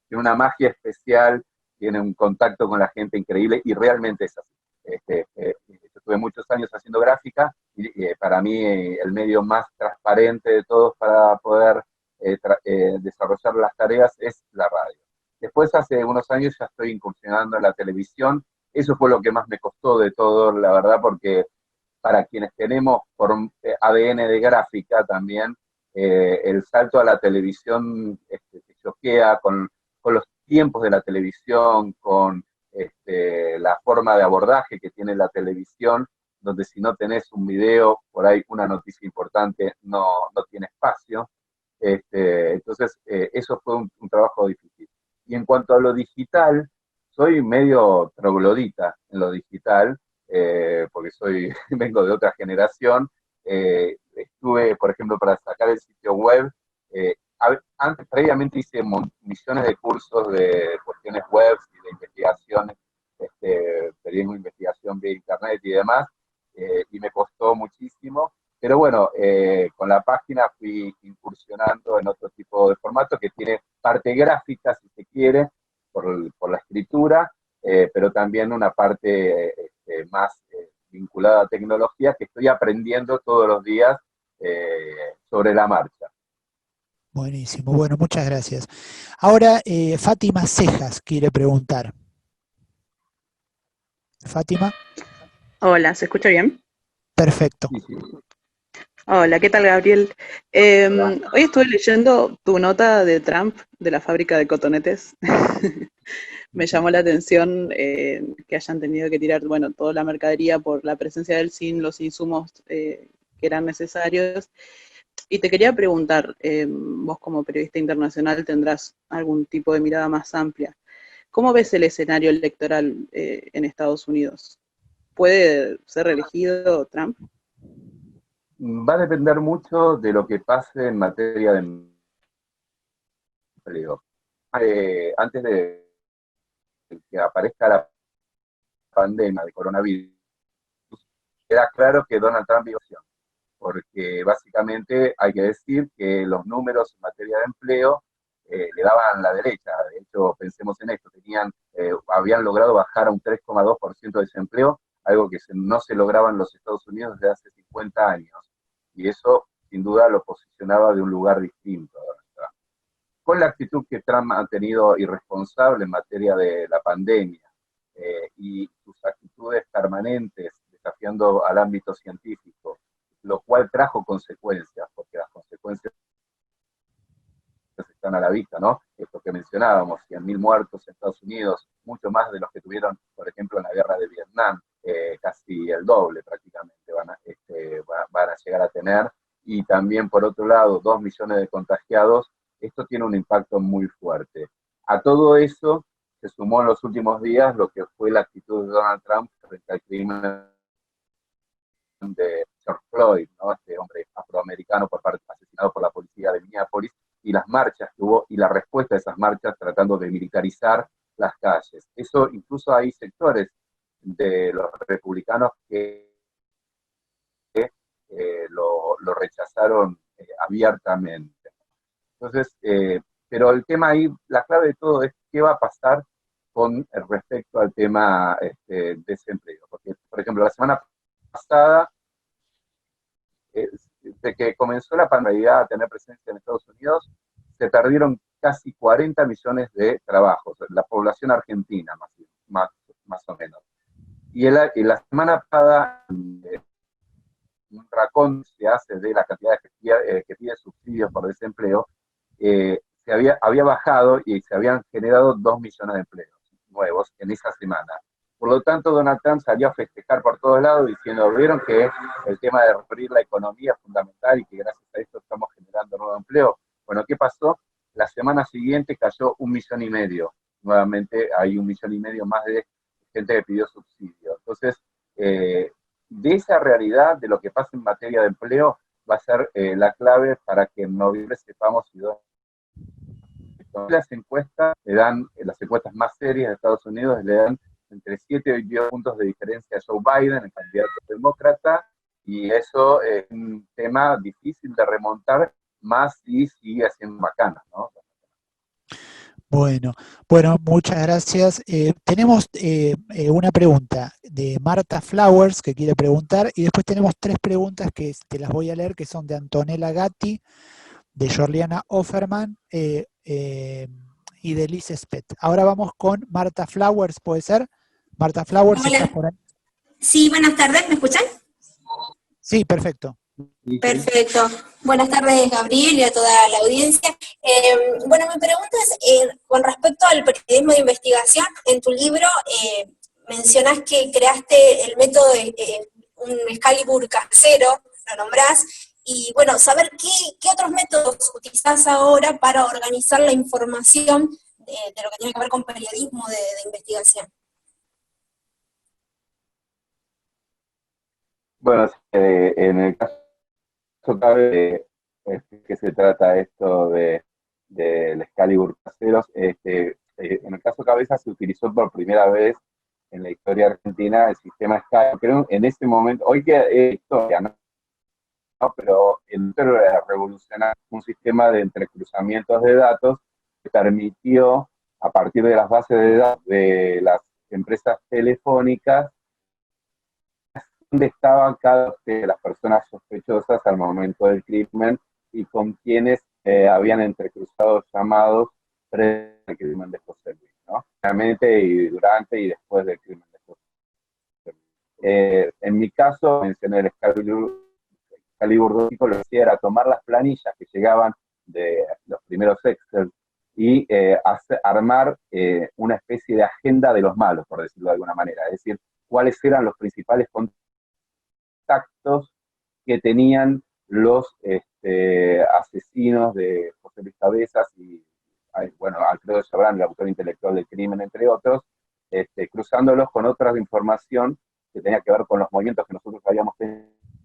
S2: Tiene una magia especial, tiene un contacto con la gente increíble y realmente es así. Yo tuve muchos años haciendo gráfica y para mí el medio más transparente de todos para poder desarrollar las tareas es la radio. Después, hace unos años ya estoy incursionando en la televisión. Eso fue lo que más me costó de todo, la verdad, porque para quienes tenemos por ADN de gráfica también, el salto a la televisión se choquea con los tiempos de la televisión, con la forma de abordaje que tiene la televisión, donde si no tenés un video, por ahí una noticia importante no tiene espacio. Entonces, eso fue un trabajo difícil. Y en cuanto a lo digital, soy medio troglodita en lo digital, porque vengo de otra generación. Estuve, por ejemplo, para sacar el sitio web, previamente hice millones de cursos de cuestiones web y de investigación, periodismo de investigación vía internet y demás, y me costó muchísimo. Pero bueno, con la página fui incursionando en otro tipo de formato que tiene parte gráfica, si se quiere, por la escritura, pero también una parte más vinculada a tecnología que estoy aprendiendo todos los días sobre la marcha.
S3: Buenísimo, bueno, muchas gracias. Ahora, Fátima Cejas quiere preguntar. Fátima,
S6: Hola, ¿se escucha bien?
S3: perfecto.
S2: Sí, sí.
S6: Hola, ¿qué tal, Gabriel?
S2: Hola.
S6: Hoy estuve leyendo tu nota de Trump de la fábrica de cotonetes. Me llamó la atención que hayan tenido que tirar, bueno, toda la mercadería por la presencia del zinc, los insumos que eran necesarios. Y te quería preguntar, vos como periodista internacional tendrás algún tipo de mirada más amplia. ¿Cómo ves el escenario electoral en Estados Unidos? ¿Puede ser reelegido Trump?
S2: Va a depender mucho de lo que pase en materia de empleo. Antes de que aparezca la pandemia de coronavirus, era claro que Donald Trump iba a opción, porque básicamente hay que decir que los números en materia de empleo le daban la derecha. De hecho, pensemos en esto, habían logrado bajar a un 3,2% de desempleo, algo que no se lograba en los Estados Unidos desde hace 50 años. Y eso, sin duda, lo posicionaba de un lugar distinto. Con la actitud que Trump ha tenido irresponsable en materia de la pandemia y sus actitudes permanentes desafiando al ámbito científico, lo cual trajo consecuencias, porque las consecuencias están a la vista, ¿no? Esto que mencionábamos, 100.000 muertos en Estados Unidos, mucho más de los que tuvieron, por ejemplo, en la guerra de Vietnam, casi el doble prácticamente van a llegar a tener, y también, por otro lado, 2 millones de contagiados. Esto tiene un impacto muy fuerte. A todo eso se sumó en los últimos días lo que fue la actitud de Donald Trump frente al crimen de George Floyd, ¿no? Este hombre afroamericano asesinado por la policía de Minneapolis, y las marchas que hubo y la respuesta a esas marchas tratando de militarizar las calles. Eso incluso hay sectores de los republicanos que lo rechazaron abiertamente. Entonces, pero el tema ahí, la clave de todo es qué va a pasar con respecto al tema desempleo. Porque, por ejemplo, la semana pasada, de que comenzó la pandemia a tener presencia en Estados Unidos, se perdieron casi 40 millones de trabajos, la población argentina más o menos. Y la semana pasada, un racón se hace de la cantidad que pide subsidios por desempleo, había bajado y se habían generado 2 millones de empleos nuevos en esa semana. Por lo tanto, Donald Trump salió a festejar por todos lados diciendo, vieron que el tema de reabrir la economía es fundamental y que gracias a esto estamos generando nuevo empleo. Bueno, ¿qué pasó? La semana siguiente cayó 1,5 millones. Nuevamente hay 1,5 millones más de gente que pidió subsidio. Entonces, de esa realidad, de lo que pasa en materia de empleo, va a ser la clave para que en noviembre sepamos si las encuestas las encuestas más serias de Estados Unidos le dan entre 7 y 10 puntos de diferencia a Joe Biden, el candidato demócrata, y eso es un tema difícil de remontar, más si sigue haciendo bacanas, ¿no?
S3: Bueno, muchas gracias. Tenemos una pregunta de Marta Flowers que quiere preguntar, y después tenemos 3 preguntas que te las voy a leer, que son de Antonella Gatti, de Jorliana Offerman y de Liz Spett. Ahora vamos con Marta Flowers, ¿puede ser? Marta Flowers,
S7: Hola.
S3: ¿estás por ahí?
S7: Sí, buenas tardes, ¿me escuchan?
S3: Sí, perfecto.
S7: Perfecto. Buenas tardes, Gabriel, y a toda la audiencia. Bueno, mi pregunta es con respecto al periodismo de investigación. En tu libro mencionás que creaste el método, un Excalibur casero, lo nombrás, y bueno, saber qué otros métodos utilizás ahora para organizar la información de lo que tiene que ver con periodismo de investigación.
S2: Bueno, en el caso cabe que se trata esto del Excalibur caseros, en el caso Cabeza se utilizó por primera vez en la historia argentina el sistema Excalibur. Creo en ese momento, hoy que es historia, ¿no? Pero revolucionar un sistema de entrecruzamientos de datos que permitió, a partir de las bases de datos de las empresas telefónicas, dónde estaban cada una de las personas sospechosas al momento del crimen y con quienes habían entrecruzado llamados pre el crimen de José Luis, ¿no? Realmente, y durante y después del crimen de José Luis. En mi caso, mencioné el Excalibur 2, lo que hacía era tomar las planillas que llegaban de los primeros Excel y armar una especie de agenda de los malos, por decirlo de alguna manera, es decir, cuáles eran los principales contactos que tenían los asesinos de José Luis Cabezas y, bueno, Alfredo Chabrán, el autor intelectual del crimen, entre otros, cruzándolos con otra información que tenía que ver con los movimientos que nosotros habíamos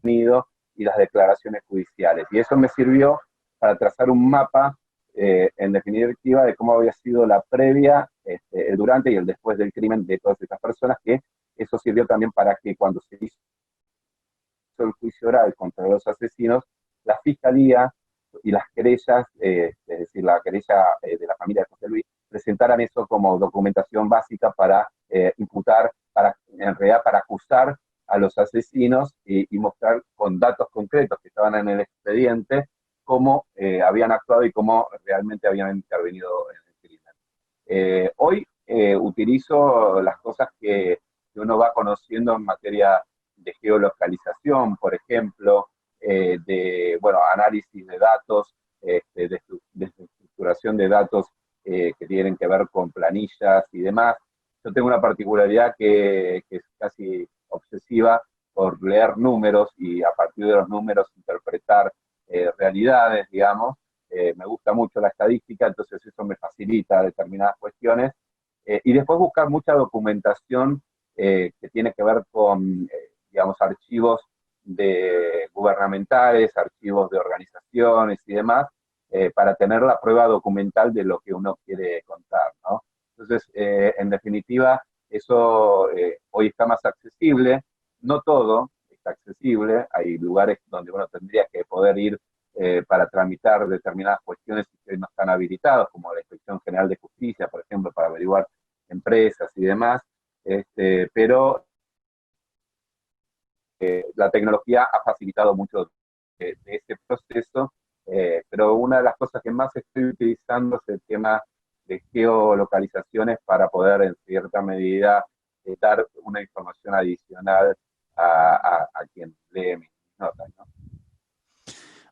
S2: tenido y las declaraciones judiciales. Y eso me sirvió para trazar un mapa, en definitiva, de cómo había sido la previa, el durante y el después del crimen de todas estas personas, que eso sirvió también para que cuando se hizo el juicio oral contra los asesinos, la fiscalía y las querellas, es decir, la querella de la familia de José Luis, presentaran eso como documentación básica para imputar, en realidad para acusar a los asesinos y mostrar con datos concretos que estaban en el expediente cómo habían actuado y cómo realmente habían intervenido en el crimen. Hoy utilizo las cosas que uno va conociendo en materia de geolocalización, por ejemplo, de análisis de datos, de estructuración de datos que tienen que ver con planillas y demás. Yo tengo una particularidad que es casi obsesiva por leer números y a partir de los números interpretar realidades, digamos. Me gusta mucho la estadística, entonces eso me facilita determinadas cuestiones. Y después buscar mucha documentación que tiene que ver con, digamos, archivos gubernamentales, archivos de organizaciones y demás, para tener la prueba documental de lo que uno quiere contar, ¿no? Entonces, en definitiva, eso hoy está más accesible. No todo está accesible. Hay lugares donde uno tendría que poder ir para tramitar determinadas cuestiones que no están habilitados, como la Inspección General de Justicia, por ejemplo, para averiguar empresas y demás. Pero la tecnología ha facilitado mucho de ese proceso, pero una de las cosas que más estoy utilizando es el tema de geolocalizaciones para poder, en cierta medida, dar una información adicional a quien lee mis notas, ¿no?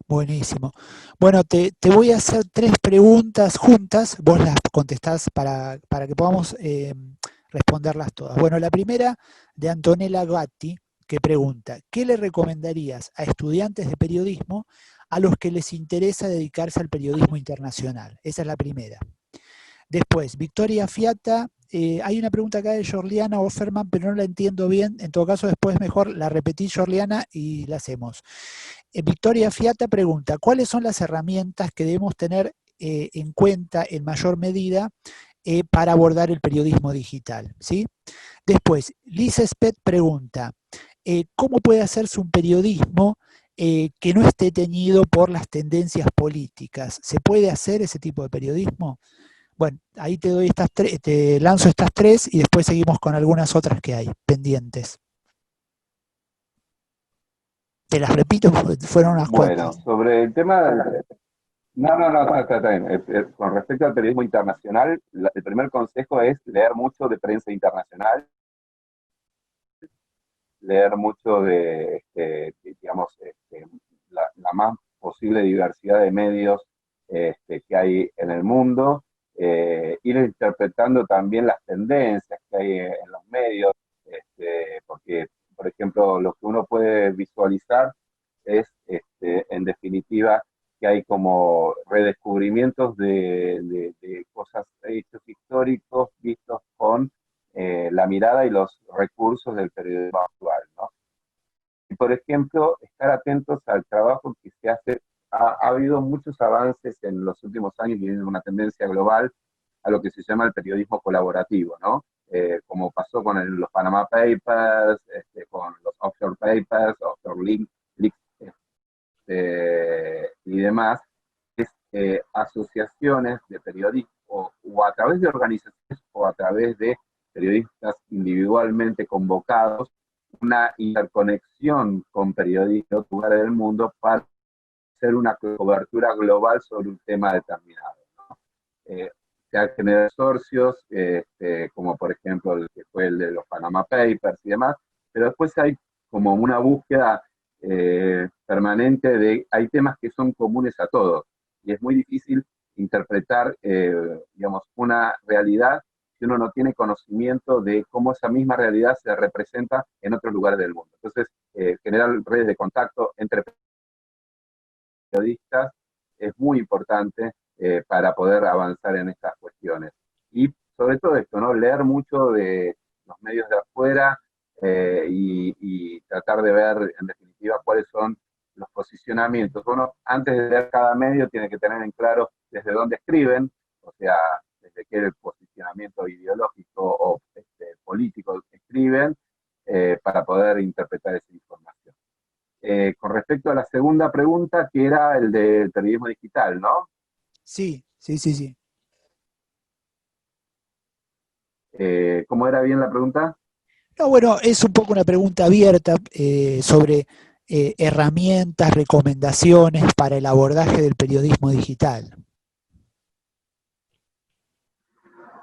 S3: Buenísimo. Bueno, te voy a hacer 3 preguntas juntas, vos las contestás para que podamos responderlas todas. Bueno, la primera de Antonella Gatti, que pregunta, ¿qué le recomendarías a estudiantes de periodismo a los que les interesa dedicarse al periodismo internacional? Esa es la primera. Después, Victoria Fiata, hay una pregunta acá de Jorliana Offerman, pero no la entiendo bien. En todo caso, después mejor la repetí, Jorliana, y la hacemos. Victoria Fiata pregunta, ¿cuáles son las herramientas que debemos tener en cuenta en mayor medida para abordar el periodismo digital? ¿Sí? Después, Lisa Spet pregunta, ¿cómo puede hacerse un periodismo que no esté teñido por las tendencias políticas? ¿Se puede hacer ese tipo de periodismo? Bueno, ahí te doy te lanzo estas 3 y después seguimos con algunas otras que hay pendientes. Te las repito porque fueron unas cuantas.
S2: Bueno, sobre el tema... No, está bien. Con respecto al periodismo internacional, el primer consejo es leer mucho de prensa internacional, leer mucho de, digamos, la más posible diversidad de medios que hay en el mundo, ir interpretando también las tendencias que hay en los medios, porque, por ejemplo, lo que uno puede visualizar es, en definitiva, que hay como redescubrimientos de cosas, hechos históricos vistos con la mirada y los recursos del periodismo actual, ¿no? Y, por ejemplo, estar atentos al trabajo que se hace. Ha habido muchos avances en los últimos años y hay una tendencia global a lo que se llama el periodismo colaborativo, ¿no? Como pasó con los Panama Papers, con los Offshore Papers, Offshore Leaks y demás, asociaciones de periodistas o a través de organizaciones o a través de periodistas individualmente convocados, una interconexión con periodistas de otros lugares del mundo para hacer una cobertura global sobre un tema determinado, ¿no? Se han generado consorcios, como por ejemplo el que fue el de los Panama Papers y demás, pero después hay como una búsqueda permanente hay temas que son comunes a todos, y es muy difícil interpretar, digamos, una realidad si uno no tiene conocimiento de cómo esa misma realidad se representa en otros lugares del mundo. Entonces, generar redes de contacto entre periodistas es muy importante para poder avanzar en estas cuestiones. Y sobre todo esto, ¿no? Leer mucho de los medios de afuera y tratar de ver, en definitiva, cuáles son los posicionamientos. Uno, antes de leer cada medio, tiene que tener en claro desde dónde escriben, o sea, desde qué posicionamiento ideológico o político escriben, para poder interpretar esa información. Con respecto a la segunda pregunta, que era el del periodismo digital, ¿no?
S3: Sí.
S2: ¿Cómo era bien la pregunta?
S3: No, bueno, es un poco una pregunta abierta sobre herramientas, recomendaciones para el abordaje del periodismo digital.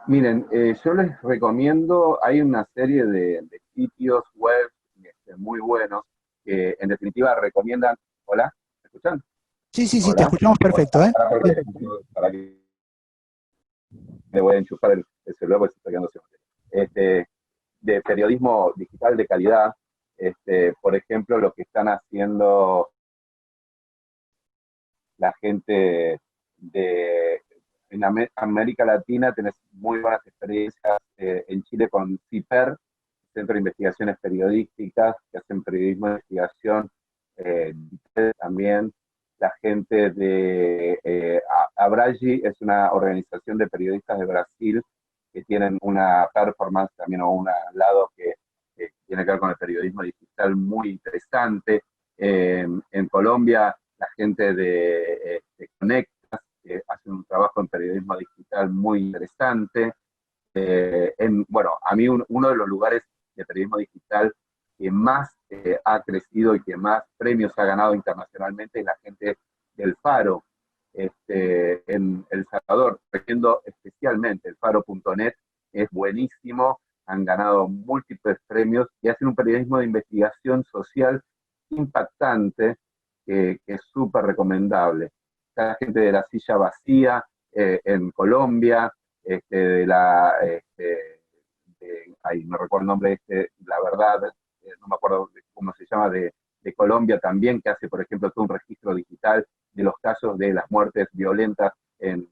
S2: Miren, yo les recomiendo, hay una serie de sitios web muy buenos que en definitiva recomiendan. ¿Hola? ¿Me escuchan?
S3: Sí,
S2: ¿Hola?
S3: te escuchamos perfecto, ¿eh?
S2: Para que me voy a enchufar el celular porque se está quedando sin batería. De periodismo digital de calidad, por ejemplo, lo que están haciendo la gente en América Latina, tenés muy buenas experiencias en Chile con CIPER, Centro de Investigaciones Periodísticas, que hacen periodismo de investigación, también la gente de Abragi, es una organización de periodistas de Brasil que tienen una performance también o un lado que tiene que ver con el periodismo digital muy interesante. En Colombia, la gente de Conectas, que hacen un trabajo en periodismo digital muy interesante. Bueno, a mí uno de los lugares de periodismo digital que más ha crecido y que más premios ha ganado internacionalmente es la gente del Faro, en El Salvador, recomiendo especialmente el faro.net, es buenísimo, han ganado múltiples premios y hacen un periodismo de investigación social impactante que es súper recomendable. Está la gente de La Silla Vacía en Colombia, ahí no recuerdo el nombre, la verdad, no me acuerdo cómo se llama, de Colombia también, que hace, por ejemplo, todo un registro digital de los casos de las muertes violentas en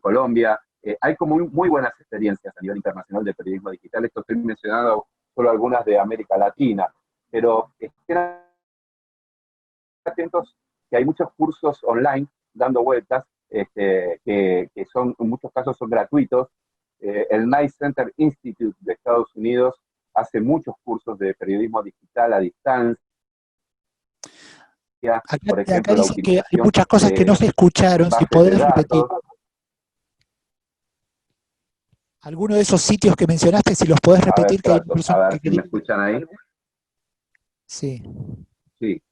S2: Colombia. Hay como muy buenas experiencias a nivel internacional de periodismo digital. Esto estoy mencionando solo algunas de América Latina, pero estén atentos que hay muchos cursos online dando vueltas, que son, en muchos casos son gratuitos. El Knight Center Institute de Estados Unidos hace muchos cursos de periodismo digital a distancia. Por ejemplo,
S3: acá dicen que hay muchas cosas que no se escucharon, si podés repetir. Alguno de esos sitios que mencionaste, si los podés repetir.
S2: A ver si me escuchan ahí.
S3: Sí.
S2: Sí.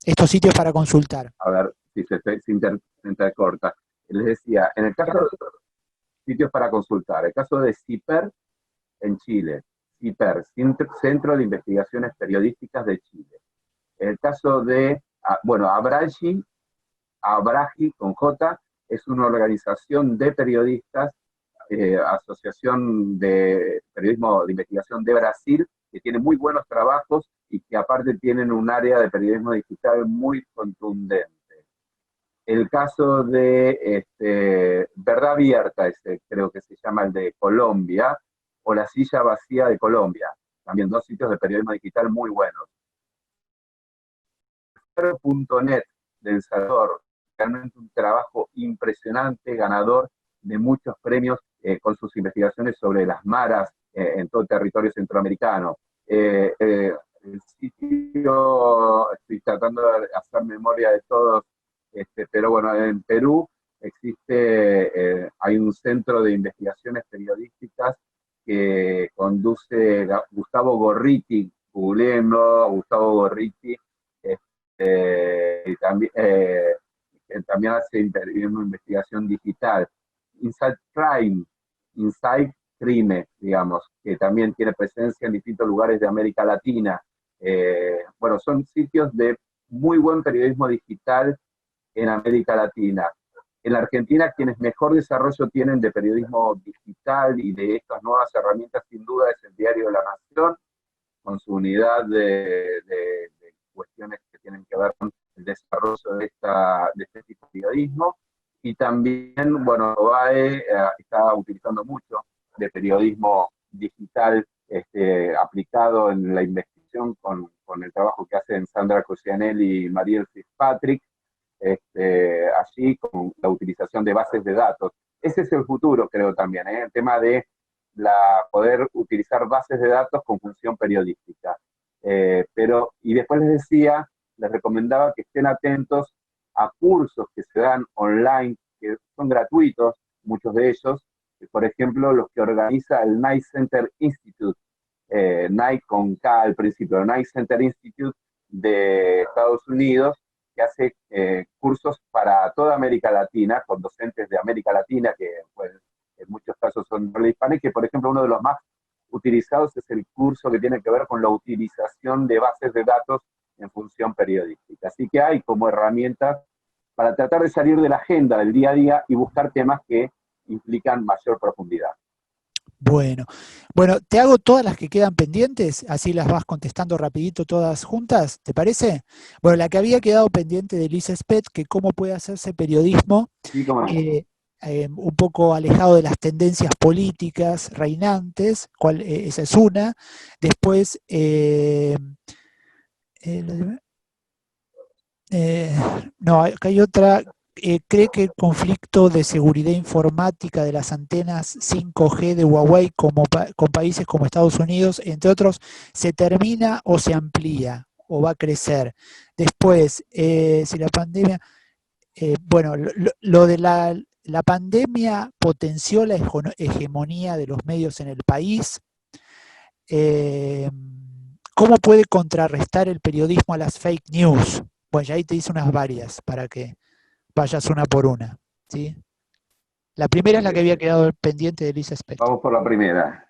S3: Estos sitios para consultar.
S2: A ver si se intercorta. Les decía, en el caso de sitios para consultar, el caso de CIPER en Chile, CIPER, Centro de Investigaciones Periodísticas de Chile. En el caso de, Abragi con J, es una organización de periodistas, Asociación de Periodismo de Investigación de Brasil, que tiene muy buenos trabajos y que aparte tienen un área de periodismo digital muy contundente. El caso de Verdad Abierta, creo que se llama el de Colombia, o La Silla Vacía de Colombia, también dos sitios de periodismo digital muy buenos. .net de El Salvador, realmente un trabajo impresionante, ganador de muchos premios con sus investigaciones sobre las maras en todo el territorio centroamericano. El sitio, estoy tratando de hacer memoria de todos, pero bueno, en Perú existe, hay un centro de investigaciones periodísticas que conduce Gustavo Gorriti, googleenlo, Gustavo Gorriti, y también hace periodismo de investigación digital. Inside Crime, digamos, que también tiene presencia en distintos lugares de América Latina. Bueno, son sitios de muy buen periodismo digital en América Latina. En la Argentina, quienes mejor desarrollo tienen de periodismo digital y de estas nuevas herramientas, sin duda, es el Diario de la Nación, con su unidad de cuestiones que tienen que ver con el desarrollo de este tipo de periodismo. Y también, bueno, OAE está utilizando mucho de periodismo digital aplicado en la investigación con el trabajo que hacen Sandra Cosianelli y Mariel Fitzpatrick, allí con la utilización de bases de datos. Ese es el futuro, creo también, el tema de poder utilizar bases de datos con función periodística. Y después les recomendaba que estén atentos a cursos que se dan online, que son gratuitos, muchos de ellos, por ejemplo, los que organiza el Knight Center Institute, Knight con K al principio, el Knight Center Institute de Estados Unidos, que hace cursos para toda América Latina, con docentes de América Latina, que pues, en muchos casos son de habla hispana, y que, por ejemplo, uno de los más utilizados es el curso que tiene que ver con la utilización de bases de datos en función periodística. Así que hay como herramientas para tratar de salir de la agenda del día a día y buscar temas que implican mayor profundidad.
S3: Bueno, te hago todas las que quedan pendientes, así las vas contestando rapidito todas juntas, ¿te parece? Bueno, la que había quedado pendiente de Lisa Speth, que cómo puede hacerse periodismo,
S2: Sí, cómo no.
S3: un poco alejado de las tendencias políticas reinantes, esa es una. Después, no, acá hay otra. Cree que el conflicto de seguridad informática de las antenas 5G de Huawei con países como Estados Unidos, entre otros, se termina o se amplía o va a crecer. Después, si la pandemia... bueno, lo de la pandemia potenció la hegemonía de los medios en el país. ¿Cómo puede contrarrestar el periodismo a las fake news? Bueno, ya ahí te hice unas varias para que vayas una por una, ¿sí? La primera es la que había quedado pendiente de Lisa Speth.
S2: Vamos por la primera.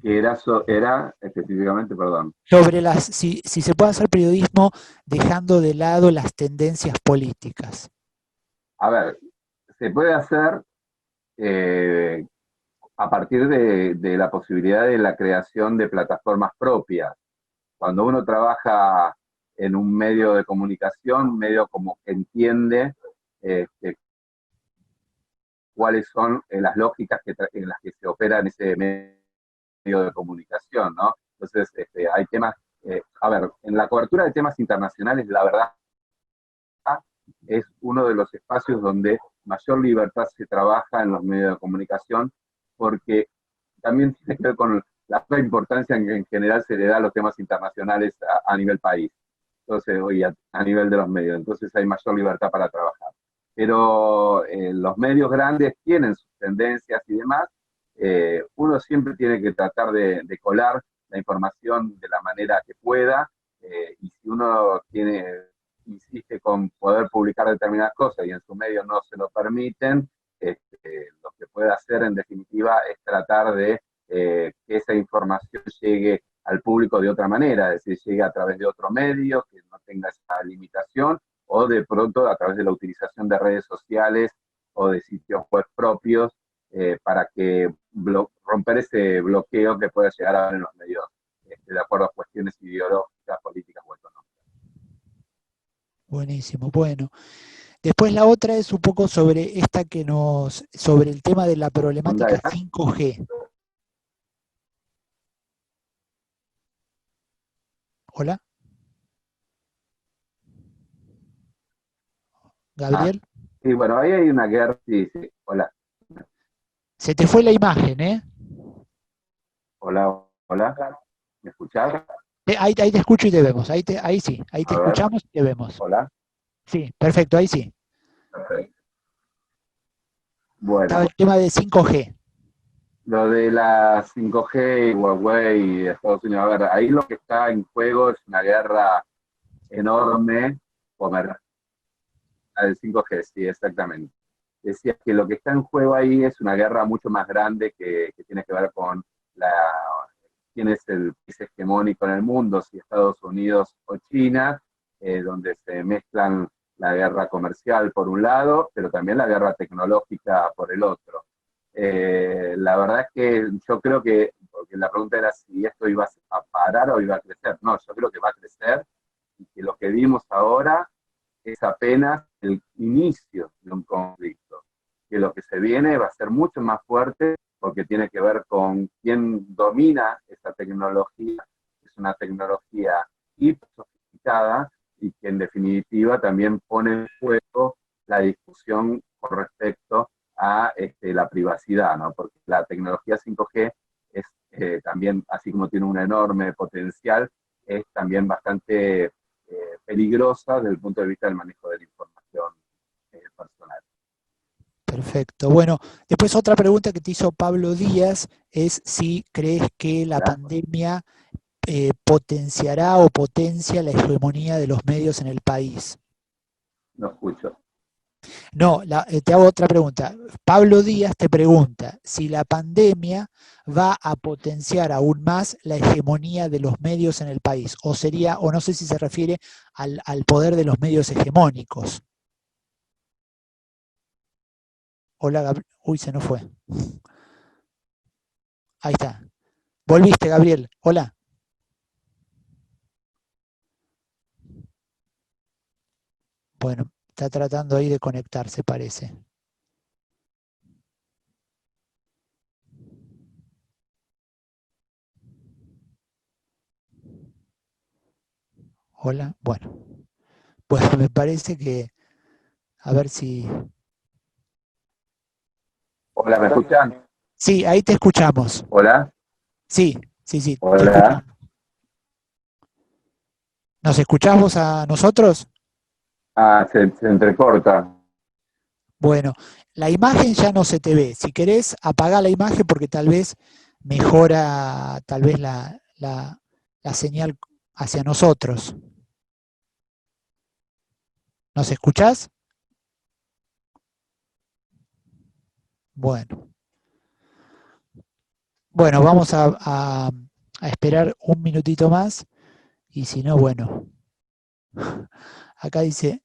S2: Que era específicamente, perdón.
S3: Sobre si se puede hacer periodismo dejando de lado las tendencias políticas.
S2: A ver, se puede hacer a partir de la posibilidad de la creación de plataformas propias. Cuando uno trabaja en un medio de comunicación, medio como que entiende cuáles son las lógicas en las que se opera en ese medio de comunicación, ¿no? Entonces, hay temas, a ver, en la cobertura de temas internacionales, la verdad, es uno de los espacios donde mayor libertad se trabaja en los medios de comunicación, porque también tiene que ver con la importancia en general se le da a los temas internacionales a nivel país, entonces, hoy a nivel de los medios, entonces hay mayor libertad para trabajar. Pero los medios grandes tienen sus tendencias y demás, uno siempre tiene que tratar de colar la información de la manera que pueda, y si uno insiste con poder publicar determinadas cosas y en su medio no se lo permiten, lo que puede hacer en definitiva es tratar de que esa información llegue al público de otra manera, es decir, llegue a través de otro medio que no tenga esa limitación, o de pronto a través de la utilización de redes sociales o de sitios web propios, para que romper ese bloqueo que puede llegar a haber en los medios, de acuerdo a cuestiones ideológicas, políticas o económicas.
S3: Buenísimo, bueno. Después la otra es un poco sobre sobre el tema de la problemática 5G. Hola. Gabriel.
S2: Sí, bueno, ahí hay una guerra, sí, hola.
S3: Se te fue la imagen, ¿eh?
S2: Hola, ¿me escuchás?
S3: Ahí te escucho y te vemos, ahí sí, ahí te escuchamos y te vemos.
S2: Hola.
S3: Sí, perfecto, ahí sí.
S2: Perfecto. Bueno.
S3: Estaba el tema de 5G.
S2: Lo de la 5G, Huawei y Estados Unidos, a ver, ahí lo que está en juego es una guerra enorme, comercial, del 5G, sí, exactamente. Decía que lo que está en juego ahí es una guerra mucho más grande que tiene que ver con la, quién es el país hegemónico en el mundo, si Estados Unidos o China, donde se mezclan la guerra comercial por un lado, pero también la guerra tecnológica por el otro. La verdad es que yo creo que, porque la pregunta era si esto iba a parar o iba a crecer. No, yo creo que va a crecer y que lo que vimos ahora es apenas el inicio de un conflicto, que lo que se viene va a ser mucho más fuerte porque tiene que ver con quién domina esa tecnología. Es una tecnología hiper sofisticada y que en definitiva también pone en juego la discusión con respecto a la privacidad, ¿no? Porque la tecnología 5G es también, así como tiene un enorme potencial, es también bastante peligrosa desde el punto de vista del manejo de la información personal.
S3: Perfecto. Bueno, después otra pregunta que te hizo Pablo Díaz es si crees que la pandemia potenciará o potencia la hegemonía de los medios en el país.
S2: No escucho.
S3: No, te hago otra pregunta. Pablo Díaz te pregunta si la pandemia va a potenciar aún más la hegemonía de los medios en el país, o sería, o no sé si se refiere al poder de los medios hegemónicos. Hola, Gabriel. Uy, se nos fue. Ahí está. Volviste, Gabriel. Hola. Bueno, está tratando ahí de conectarse, parece. Hola. Bueno, pues me parece que, a ver si...
S2: Hola, ¿me escuchan?
S3: Sí, ahí te escuchamos.
S2: Hola.
S3: Sí, te
S2: Hola.
S3: escuchamos. ¿Nos escuchás vos a nosotros?
S2: Ah, se entrecorta.
S3: Bueno, la imagen ya no se te ve. Si querés, apagá la imagen porque tal vez mejora tal vez la señal hacia nosotros. ¿Nos escuchás? Bueno. Bueno, vamos a esperar un minutito más y si no, bueno. Acá dice...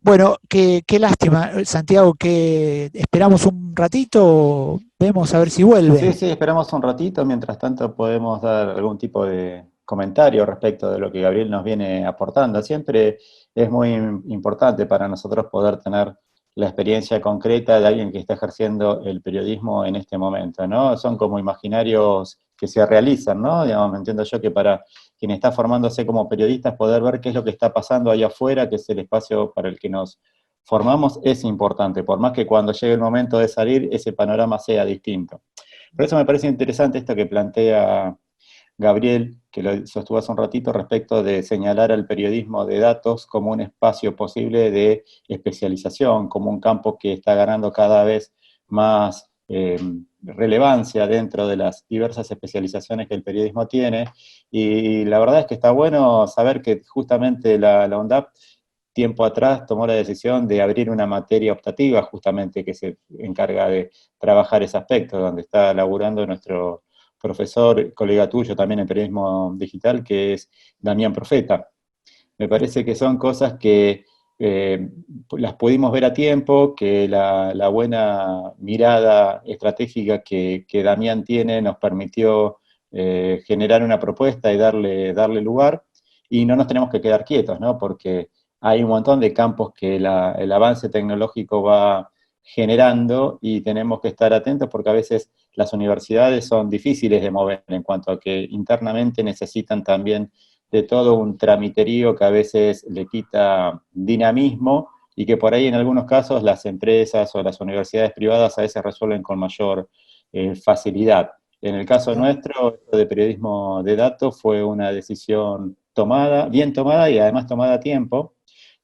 S3: bueno, qué lástima, Santiago, que esperamos un ratito, vemos a ver si vuelve.
S1: Sí, sí, esperamos un ratito, mientras tanto podemos dar algún tipo de comentario respecto de lo que Gabriel nos viene aportando. Siempre es muy importante para nosotros poder tener la experiencia concreta de alguien que está ejerciendo el periodismo en este momento, ¿no? Son como imaginarios que se realizan, ¿no? Digamos, me entiendo yo que para quien está formándose como periodista poder ver qué es lo que está pasando allá afuera, que es el espacio para el que nos formamos, es importante, por más que cuando llegue el momento de salir ese panorama sea distinto. Por eso me parece interesante esto que plantea Gabriel, que lo sostuvo hace un ratito, respecto de señalar al periodismo de datos como un espacio posible de especialización, como un campo que está ganando cada vez más relevancia dentro de las diversas especializaciones que el periodismo tiene. Y la verdad es que está bueno saber que justamente la UNDAP tiempo atrás tomó la decisión de abrir una materia optativa justamente que se encarga de trabajar ese aspecto, donde está laburando nuestro profesor, colega tuyo también en periodismo digital, que es Damián Profeta. Me parece que son cosas que las pudimos ver a tiempo, que la buena mirada estratégica que Damián tiene nos permitió generar una propuesta y darle lugar, y no nos tenemos que quedar quietos, ¿no? Porque hay un montón de campos que el avance tecnológico va generando y tenemos que estar atentos porque a veces las universidades son difíciles de mover en cuanto a que internamente necesitan también de todo un tramiterío que a veces le quita dinamismo y que por ahí en algunos casos las empresas o las universidades privadas a veces resuelven con mayor facilidad. En el caso nuestro, esto de periodismo de datos fue una decisión tomada, bien tomada y además tomada a tiempo,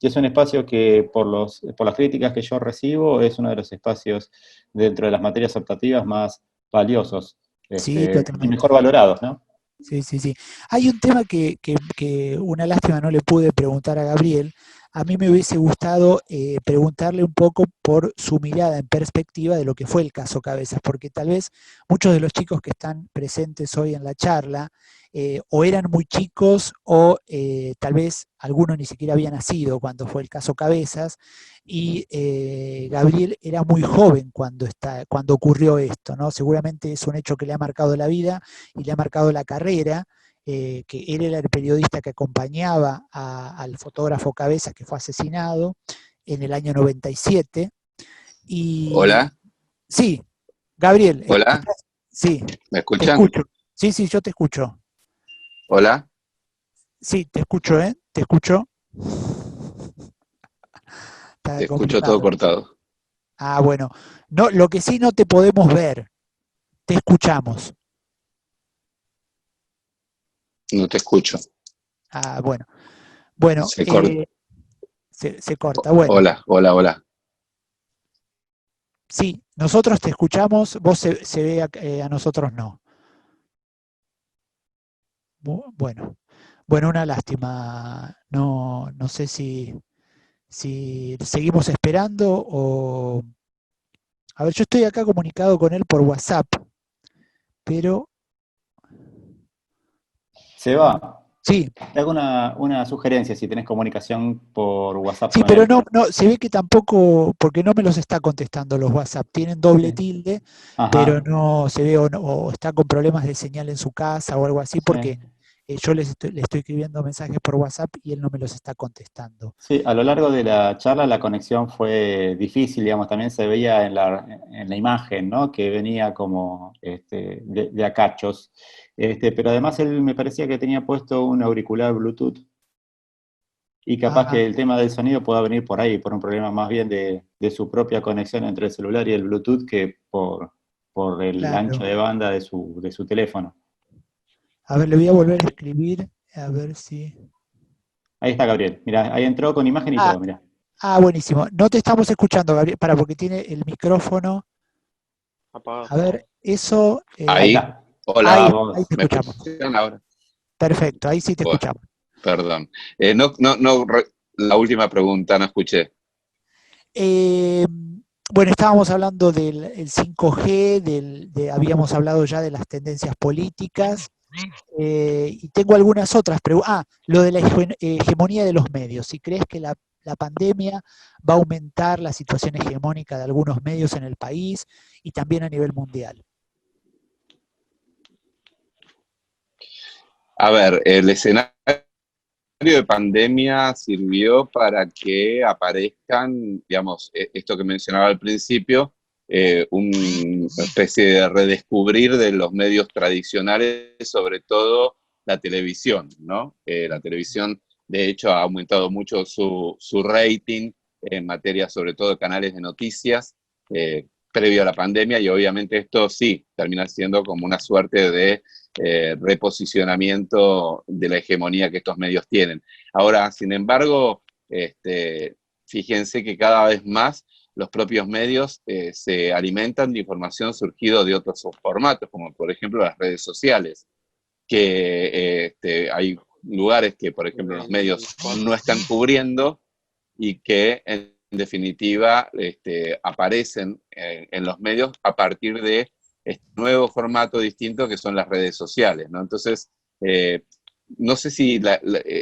S1: y es un espacio que por las críticas que yo recibo es uno de los espacios dentro de las materias optativas más valiosos
S3: Sí,
S1: y
S3: totalmente.
S1: mejor valorados, ¿no?
S3: Sí, sí, sí. Hay un tema que una lástima no le pude preguntar a Gabriel. A mí me hubiese gustado preguntarle un poco por su mirada en perspectiva de lo que fue el caso Cabezas, porque tal vez muchos de los chicos que están presentes hoy en la charla o eran muy chicos o tal vez algunos ni siquiera había nacido cuando fue el caso Cabezas, y Gabriel era muy joven cuando ocurrió esto, ¿no? Seguramente es un hecho que le ha marcado la vida y le ha marcado la carrera, que él era el periodista que acompañaba al fotógrafo Cabezas que fue asesinado en el año 97. Y
S2: Hola,
S3: sí, Gabriel,
S2: hola,
S3: sí,
S2: ¿me
S3: te
S2: escuchan?
S3: escucho. Sí, sí, yo te escucho.
S2: Hola,
S3: Sí, te escucho, ¿eh? Te escucho.
S2: te
S3: Está
S2: escucho todo
S3: complicado.
S2: cortado.
S3: Ah, bueno. No, lo que sí no te podemos ver, te escuchamos.
S2: No te escucho.
S3: Ah, bueno. Bueno,
S2: Se corta.
S3: se corta. Bueno,
S2: Hola, hola, hola.
S3: sí, nosotros te escuchamos, vos se ve a nosotros no. Bueno, bueno, una lástima. No, no sé si seguimos esperando o... A ver, yo estoy acá comunicado con él por WhatsApp, pero...
S1: Se va.
S3: Sí,
S1: Te hago una sugerencia si tenés comunicación por WhatsApp
S3: sí,
S1: con
S3: pero
S1: él.
S3: no, se ve que tampoco, porque no me los está contestando los WhatsApp, tienen doble
S1: Sí.
S3: tilde, pero
S1: Ajá,
S3: no se ve o está con problemas de señal en su casa o algo así,
S1: sí.
S3: porque yo le estoy escribiendo mensajes por WhatsApp y él no me los está contestando.
S1: Sí, a lo largo de la charla la conexión fue difícil, digamos, también se veía en la imagen, ¿no? Que venía como de a cachos. Pero además él me parecía que tenía puesto un auricular Bluetooth y capaz
S3: Ah,
S1: que el tema del sonido pueda venir por ahí, por un problema más bien de su propia conexión entre el celular y el Bluetooth que por el ancho
S3: claro.
S1: de banda de su teléfono.
S3: A ver, le voy a volver a escribir, a ver si...
S1: Ahí está Gabriel, mira, ahí entró con imagen y
S3: Ah,
S1: todo, mira.
S3: buenísimo. No te estamos escuchando, Gabriel, para porque tiene el micrófono.
S5: Apagado.
S3: A ver, eso...
S1: Ahí
S2: Ahí,
S1: está.
S3: ahí,
S2: hola,
S3: ahí
S1: Vamos.
S3: te
S2: ¿me
S3: escuchamos.
S2: escuchan ahora?
S3: Perfecto, ahí sí te
S2: Bueno,
S3: escuchamos.
S2: perdón. La última pregunta no escuché.
S3: Eh, bueno, estábamos hablando del el 5G, habíamos hablado ya de las tendencias políticas, y tengo algunas otras preguntas. Lo de la hegemonía de los medios. Si crees que la pandemia va a aumentar la situación hegemónica de algunos medios en el país y también a nivel mundial.
S2: A ver, el escenario de pandemia sirvió para que aparezcan, digamos, esto que mencionaba al principio, una especie de redescubrir de los medios tradicionales, sobre todo la televisión, ¿no? La televisión, de hecho, ha aumentado mucho su rating en materia, sobre todo, de canales de noticias, previo a la pandemia, y obviamente esto sí termina siendo como una suerte de reposicionamiento de la hegemonía que estos medios tienen. Ahora, sin embargo, fíjense que cada vez más los propios medios se alimentan de información surgida de otros formatos, como por ejemplo las redes sociales, que hay lugares que, por ejemplo, los medios no están cubriendo y que en definitiva aparecen en los medios a partir de este nuevo formato distinto que son las redes sociales, ¿no? Entonces, no sé si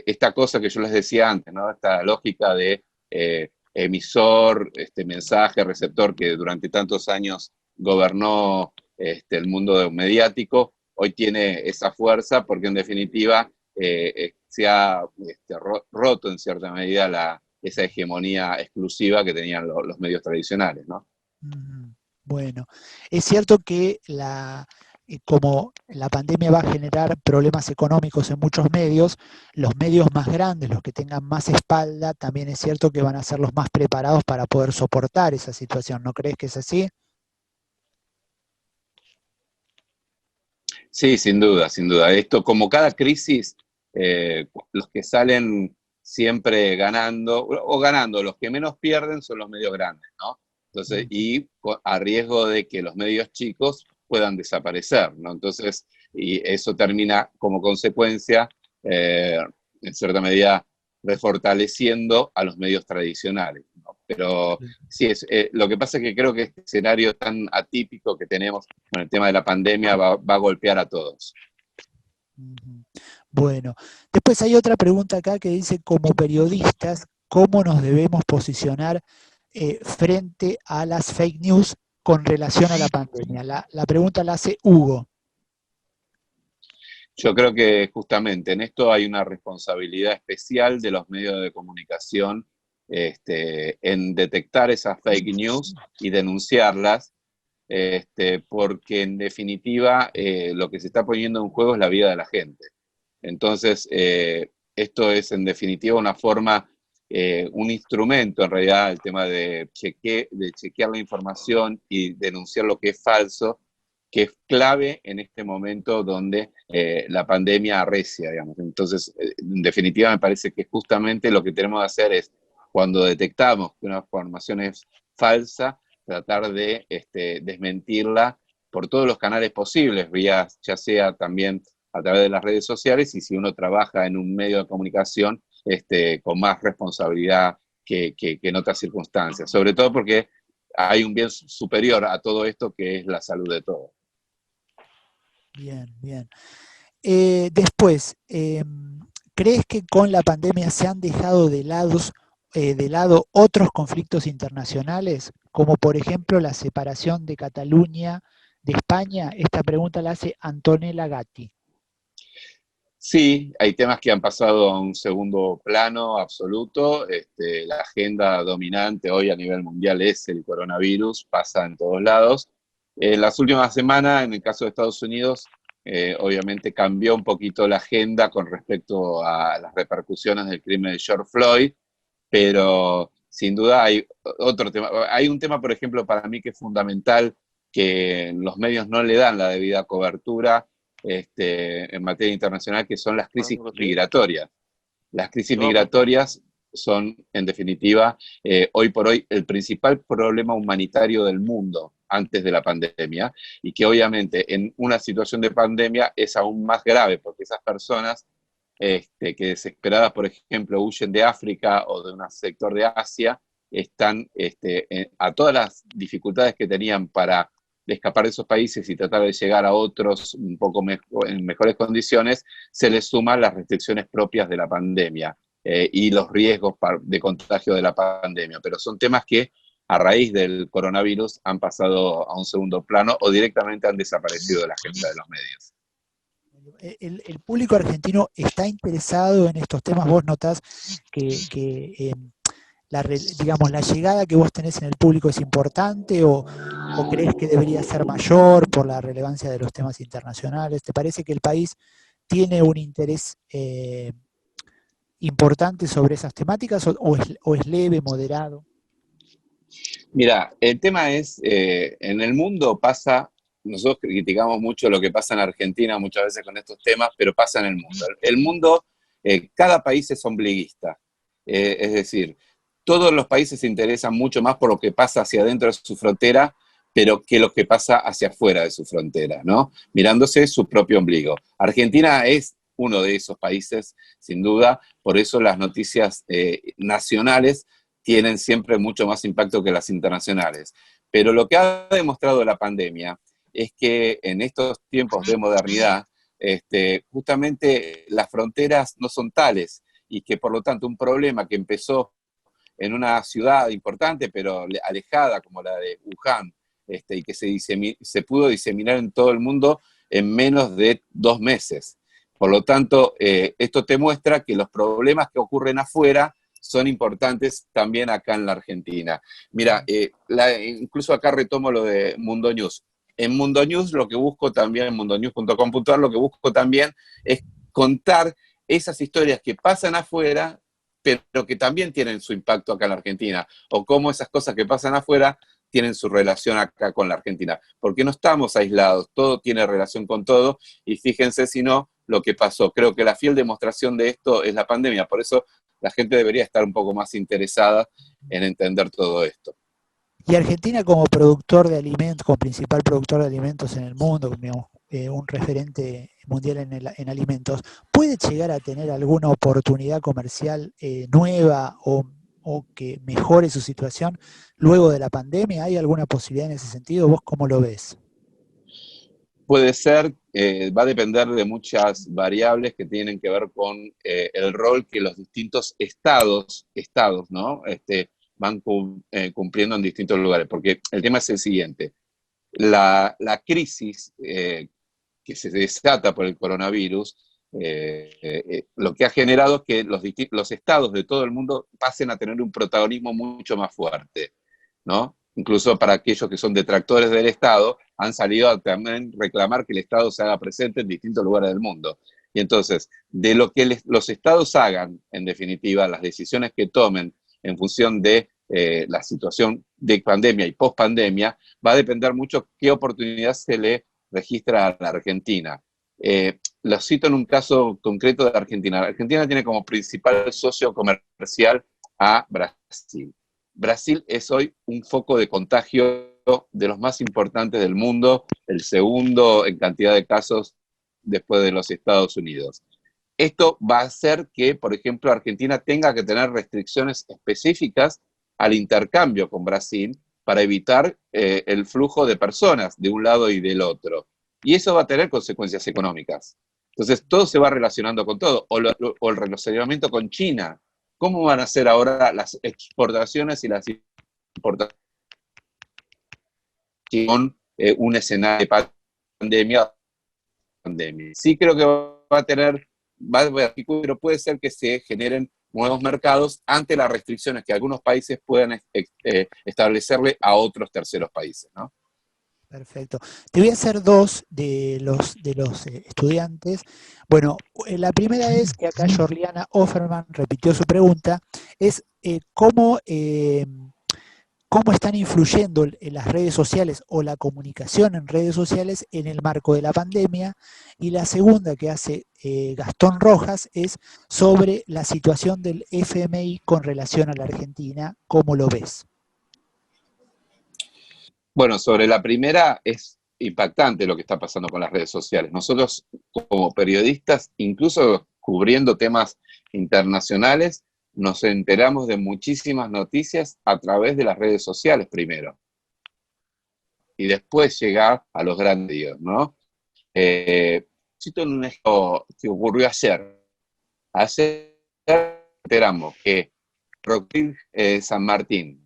S2: esta cosa que yo les decía antes, ¿no? Esta lógica de emisor, mensaje, receptor, que durante tantos años gobernó el mundo mediático, hoy tiene esa fuerza porque en definitiva se ha roto en cierta medida esa hegemonía exclusiva que tenían los medios tradicionales, ¿no?
S3: Bueno, es cierto que como la pandemia va a generar problemas económicos en muchos medios, los medios más grandes, los que tengan más espalda, también es cierto que van a ser los más preparados para poder soportar esa situación. ¿No crees que es así?
S2: Sí, sin duda, sin duda. Esto, como cada crisis, los que salen siempre ganando, o ganando, los que menos pierden son los medios grandes, ¿no? Entonces, y a riesgo de que los medios chicos puedan desaparecer, ¿no? Entonces, y eso termina como consecuencia, en cierta medida, refortaleciendo a los medios tradicionales, ¿no? Pero sí, lo que pasa es que creo que este escenario tan atípico que tenemos con el tema de la pandemia va a golpear a todos.
S3: Bueno, después hay otra pregunta acá que dice, como periodistas, ¿cómo nos debemos posicionar frente a las fake news con relación a la pandemia? La pregunta la hace Hugo.
S2: Yo creo que justamente en esto hay una responsabilidad especial de los medios de comunicación en detectar esas fake news y denunciarlas, porque en definitiva lo que se está poniendo en juego es la vida de la gente. Entonces, esto es en definitiva una forma, un instrumento en realidad, el tema de chequear la información y denunciar lo que es falso, que es clave en este momento donde la pandemia arrecia, digamos. Entonces, en definitiva, me parece que justamente lo que tenemos que hacer es, cuando detectamos que una información es falsa, tratar de desmentirla por todos los canales posibles, ya sea también a través de las redes sociales, y si uno trabaja en un medio de comunicación, con más responsabilidad que en otras circunstancias. Sobre todo porque hay un bien superior a todo esto, que es la salud de todos.
S3: Bien, bien. Después, ¿crees que con la pandemia se han dejado de lado otros conflictos internacionales, como por ejemplo la separación de Cataluña de España? Esta pregunta la hace Antonella Gatti.
S2: Sí, hay temas que han pasado a un segundo plano absoluto. La agenda dominante hoy a nivel mundial es el coronavirus, pasa en todos lados. Las últimas semanas, en el caso de Estados Unidos, obviamente cambió un poquito la agenda con respecto a las repercusiones del crimen de George Floyd, pero sin duda hay otro tema. Hay un tema, por ejemplo, para mí que es fundamental, que los medios no le dan la debida cobertura en materia internacional, que son las crisis migratorias. Las crisis migratorias son, en definitiva, hoy por hoy, el principal problema humanitario del mundo antes de la pandemia, y que obviamente en una situación de pandemia es aún más grave, porque esas personas que desesperadas, por ejemplo, huyen de África o de un sector de Asia, están a todas las dificultades que tenían para escapar de esos países y tratar de llegar a otros un poco en mejores condiciones, se les suman las restricciones propias de la pandemia y los riesgos de contagio de la pandemia. Pero son temas que a raíz del coronavirus han pasado a un segundo plano o directamente han desaparecido de la agenda de los medios.
S3: El público argentino está interesado en estos temas. ¿Vos notás que digamos, la llegada que vos tenés en el público es importante o crees que debería ser mayor por la relevancia de los temas internacionales? ¿Te parece que el país tiene un interés importante sobre esas temáticas o es leve, moderado?
S2: Mira, el tema es, en el mundo pasa, nosotros criticamos mucho lo que pasa en Argentina muchas veces con estos temas, pero pasa en el mundo. El mundo, cada país es ombliguista, es decir, todos los países se interesan mucho más por lo que pasa hacia adentro de su frontera, pero que lo que pasa hacia afuera de su frontera, ¿no? Mirándose su propio ombligo. Argentina es uno de esos países, sin duda, por eso las noticias nacionales tienen siempre mucho más impacto que las internacionales. Pero lo que ha demostrado la pandemia es que en estos tiempos de modernidad, justamente las fronteras no son tales y que por lo tanto un problema que empezó en una ciudad importante pero alejada como la de Wuhan, y que se pudo diseminar en todo el mundo en menos de 2 meses. Por lo tanto, esto te muestra que los problemas que ocurren afuera son importantes también acá en la Argentina. Mira, incluso acá retomo lo de Mundo News. En Mundo News lo que busco también, en mundonews.com.ar, lo que busco también es contar esas historias que pasan afuera, pero que también tienen su impacto acá en la Argentina, o cómo esas cosas que pasan afuera tienen su relación acá con la Argentina, porque no estamos aislados, todo tiene relación con todo, y fíjense si no lo que pasó. Creo que la fiel demostración de esto es la pandemia, por eso la gente debería estar un poco más interesada en entender todo esto.
S3: Y Argentina como productor de alimentos, como principal productor de alimentos en el mundo, digamos, un referente mundial en alimentos, ¿puede llegar a tener alguna oportunidad comercial nueva o que mejore su situación luego de la pandemia? ¿Hay alguna posibilidad en ese sentido? ¿Vos cómo lo ves?
S2: Puede ser, va a depender de muchas variables que tienen que ver con el rol que los distintos estados, ¿no? Van cumpliendo en distintos lugares, porque el tema es el siguiente. La crisis que se desata por el coronavirus, lo que ha generado es que los estados de todo el mundo pasen a tener un protagonismo mucho más fuerte, ¿no? Incluso para aquellos que son detractores del Estado, han salido a también reclamar que el Estado se haga presente en distintos lugares del mundo. Y entonces, de lo que los estados hagan, en definitiva, las decisiones que tomen en función de la situación de pandemia y post-pandemia, va a depender mucho qué oportunidad se le registra a la Argentina. Lo cito en un caso concreto de Argentina. Argentina tiene como principal socio comercial a Brasil. Brasil es hoy un foco de contagio de los más importantes del mundo, el segundo en cantidad de casos después de los Estados Unidos. Esto va a hacer que, por ejemplo, Argentina tenga que tener restricciones específicas al intercambio con Brasil para evitar el flujo de personas de un lado y del otro. Y eso va a tener consecuencias económicas. Entonces, todo se va relacionando con todo. O el relacionamiento con China. ¿Cómo van a ser ahora las exportaciones y las importaciones con un escenario de pandemia? Sí creo que va a tener, pero puede ser que se generen nuevos mercados ante las restricciones que algunos países puedan establecerle a otros terceros países, ¿no?
S3: Perfecto. Te voy a hacer dos de los estudiantes. Bueno, la primera es que acá Jorliana Offerman repitió su pregunta, es cómo están influyendo en las redes sociales o la comunicación en redes sociales en el marco de la pandemia. Y la segunda que hace Gastón Rojas es sobre la situación del FMI con relación a la Argentina. ¿Cómo lo ves?
S2: Bueno, sobre la primera es impactante lo que está pasando con las redes sociales. Nosotros como periodistas, incluso cubriendo temas internacionales, nos enteramos de muchísimas noticias a través de las redes sociales primero. Y después llegar a los grandes medios, ¿no? Cito un ejemplo que ocurrió ayer. Ayer enteramos que Rockville San Martín,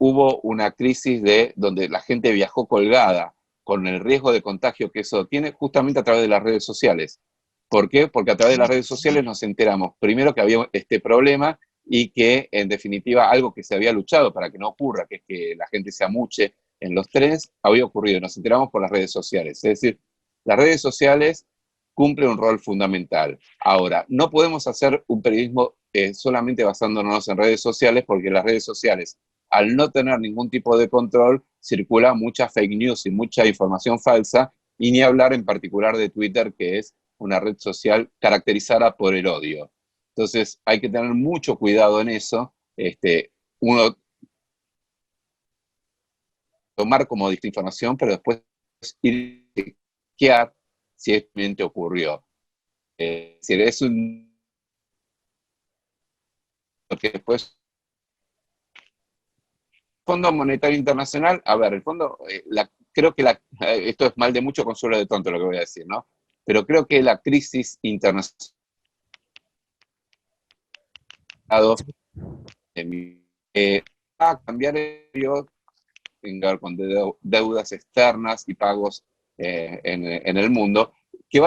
S2: hubo una crisis donde la gente viajó colgada con el riesgo de contagio que eso tiene justamente a través de las redes sociales. ¿Por qué? Porque a través de las redes sociales nos enteramos primero que había este problema y que en definitiva algo que se había luchado para que no ocurra, que es que la gente se amuche en los trenes, había ocurrido. Nos enteramos por las redes sociales. Es decir, las redes sociales cumplen un rol fundamental. Ahora, no podemos hacer un periodismo solamente basándonos en redes sociales, porque las redes sociales, al no tener ningún tipo de control, circula mucha fake news y mucha información falsa, y ni hablar en particular de Twitter, que es una red social caracterizada por el odio. Entonces, hay que tener mucho cuidado en eso. Uno tomar como desinformación, pero después ir a chequear si realmente ocurrió. Si es un... Porque después... Fondo Monetario Internacional, a ver, el fondo, creo que esto es mal de mucho consuelo de tonto lo que voy a decir, ¿no? Pero creo que la crisis internacional va a cambiar con deudas externas y pagos en el mundo, que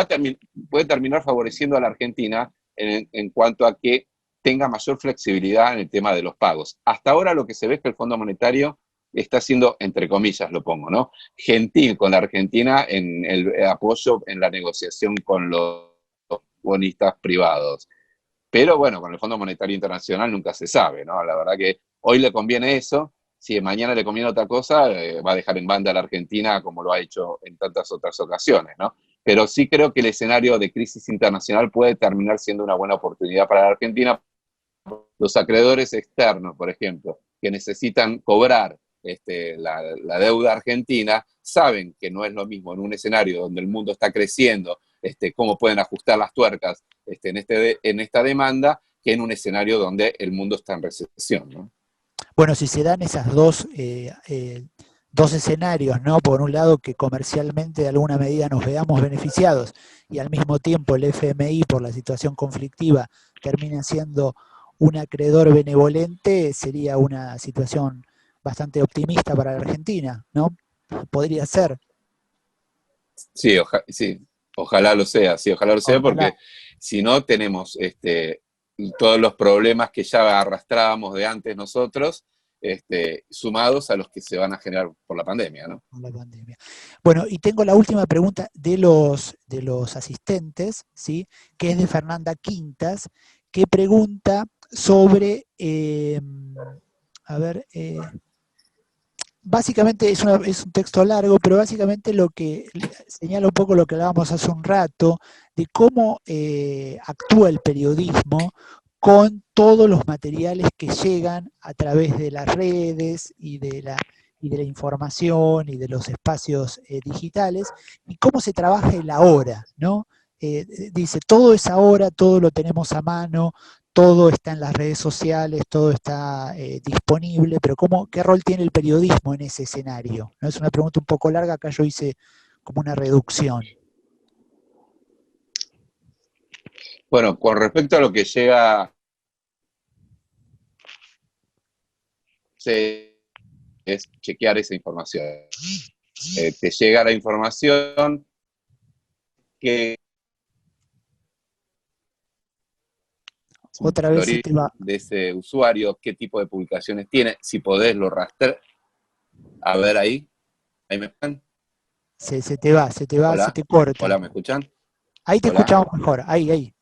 S2: puede terminar favoreciendo a la Argentina en cuanto a que tenga mayor flexibilidad en el tema de los pagos. Hasta ahora lo que se ve es que el Fondo Monetario está siendo, entre comillas lo pongo, ¿no?, gentil con la Argentina en el apoyo en la negociación con los bonistas privados. Pero bueno, con el Fondo Monetario Internacional nunca se sabe, ¿no? La verdad que hoy le conviene eso, si mañana le conviene otra cosa, va a dejar en banda a la Argentina como lo ha hecho en tantas otras ocasiones, ¿no? Pero sí creo que el escenario de crisis internacional puede terminar siendo una buena oportunidad para la Argentina, los acreedores externos, por ejemplo, que necesitan cobrar la deuda argentina, saben que no es lo mismo en un escenario donde el mundo está creciendo, cómo pueden ajustar las tuercas en esta demanda, que en un escenario donde el mundo está en recesión, ¿no?
S3: Bueno, si se dan esas dos escenarios, ¿no? Por un lado, que comercialmente de alguna medida nos veamos beneficiados y al mismo tiempo el FMI, por la situación conflictiva, termina siendo un acreedor benevolente, sería una situación bastante optimista para la Argentina, ¿no? Podría ser.
S2: Sí, ojalá lo sea, sí, ojalá lo sea,
S3: Ojalá.
S2: porque si no tenemos todos los problemas que ya arrastrábamos de antes nosotros, sumados a los que se van a generar por la pandemia, ¿no?
S3: Por la pandemia. Bueno, y tengo la última pregunta de los asistentes, ¿sí? Que es de Fernanda Quintas, que pregunta sobre, básicamente es un texto largo, pero básicamente lo que señala un poco lo que hablábamos hace un rato, de cómo actúa el periodismo con todos los materiales que llegan a través de las redes y de la información y de los espacios digitales, y cómo se trabaja el ahora, ¿no? Dice, todo es ahora, todo lo tenemos a mano, todo está en las redes sociales, todo está disponible, pero ¿qué rol tiene el periodismo en ese escenario? ¿No? Es una pregunta un poco larga, acá yo hice como una reducción.
S2: Bueno, con respecto a lo que llega, es chequear esa información. Te llega la información que
S3: otra vez se te va.
S2: De ese usuario, qué tipo de publicaciones tiene, si podés lo rastrear. A ver ahí me escuchan.
S3: Se te va,
S2: Hola.
S3: se te corta.
S2: Hola, ¿me escuchan?
S3: Ahí te
S2: Hola.
S3: escuchamos mejor, ahí.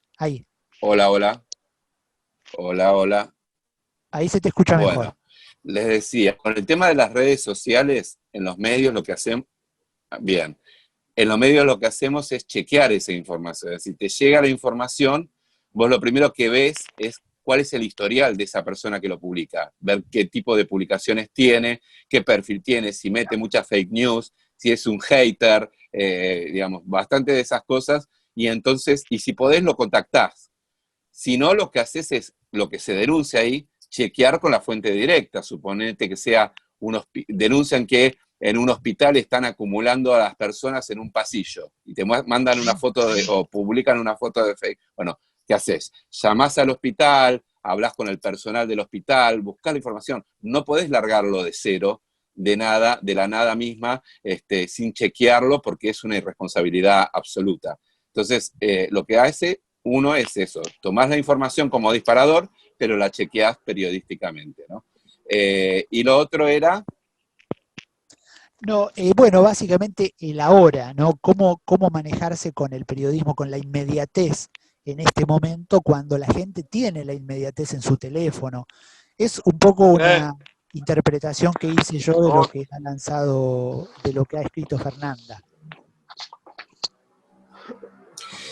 S2: Hola.
S3: Ahí se te escucha mejor.
S2: Bueno, les decía, con el tema de las redes sociales, en los medios lo que hacemos, bien, en los medios lo que hacemos es chequear esa información. Si te llega la información, vos lo primero que ves es cuál es el historial de esa persona que lo publica, ver qué tipo de publicaciones tiene, qué perfil tiene, si mete mucha fake news, si es un hater, digamos, bastante de esas cosas, y entonces, y si podés lo contactás. Si no, lo que haces es, lo que se denuncia ahí, chequear con la fuente directa, suponete que sea, denuncian que en un hospital están acumulando a las personas en un pasillo, y te mandan una foto o publican una foto de fake. Bueno, ¿qué haces? Llamás al hospital, hablas con el personal del hospital, buscás la información. No podés largarlo de cero, de la nada misma, sin chequearlo, porque es una irresponsabilidad absoluta. Entonces, lo que hace uno es eso, tomás la información como disparador, pero la chequeás periodísticamente, ¿no? Y lo otro era...
S3: No, bueno, básicamente el ahora, ¿no? ¿Cómo manejarse con el periodismo, con la inmediatez en este momento, cuando la gente tiene la inmediatez en su teléfono? Es un poco una interpretación que hice yo de lo que ha lanzado, de lo que ha escrito Fernanda.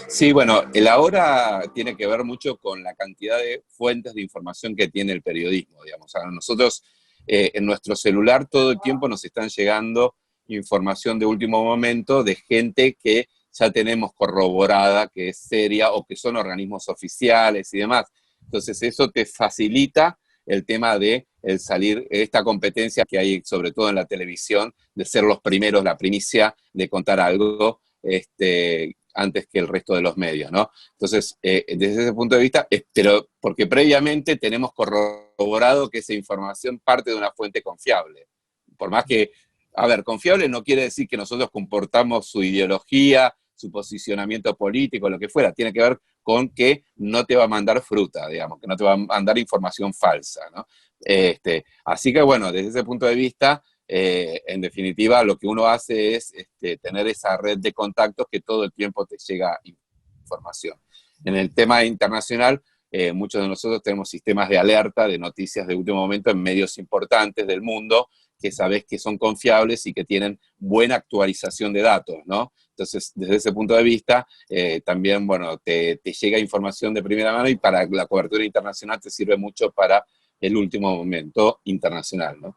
S2: Sí, bueno, el ahora tiene que ver mucho con la cantidad de fuentes de información que tiene el periodismo, digamos. A nosotros, en nuestro celular, todo el tiempo nos están llegando información de último momento de gente que ya tenemos corroborada, que es seria o que son organismos oficiales y demás. Entonces, eso te facilita el tema de el salir, esta competencia que hay, sobre todo en la televisión, de ser los primeros, la primicia de contar algo, antes que el resto de los medios, ¿no? Entonces, desde ese punto de vista, pero porque previamente tenemos corroborado que esa información parte de una fuente confiable. Por más que, a ver, confiable no quiere decir que nosotros comportamos su ideología, su posicionamiento político, lo que fuera. Tiene que ver con que no te va a mandar fruta, digamos, que no te va a mandar información falsa, ¿no? Así que, bueno, desde ese punto de vista, en definitiva, lo que uno hace es tener esa red de contactos que todo el tiempo te llega información. En el tema internacional, muchos de nosotros tenemos sistemas de alerta de noticias de último momento en medios importantes del mundo que sabés que son confiables y que tienen buena actualización de datos, ¿no? Entonces, desde ese punto de vista, también, bueno, te llega información de primera mano y para la cobertura internacional te sirve mucho para el último momento internacional, ¿no?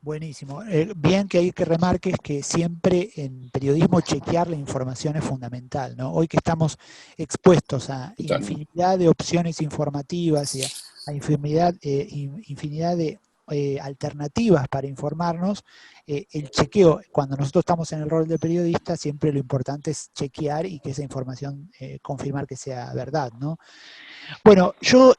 S3: Buenísimo. Bien que hay que remarques que siempre en periodismo chequear la información es fundamental, ¿no? Hoy que estamos expuestos a infinidad de opciones informativas y a infinidad de alternativas para informarnos, el chequeo, cuando nosotros estamos en el rol de periodista, siempre lo importante es chequear y que esa información confirmar que sea verdad, ¿no? Bueno, yo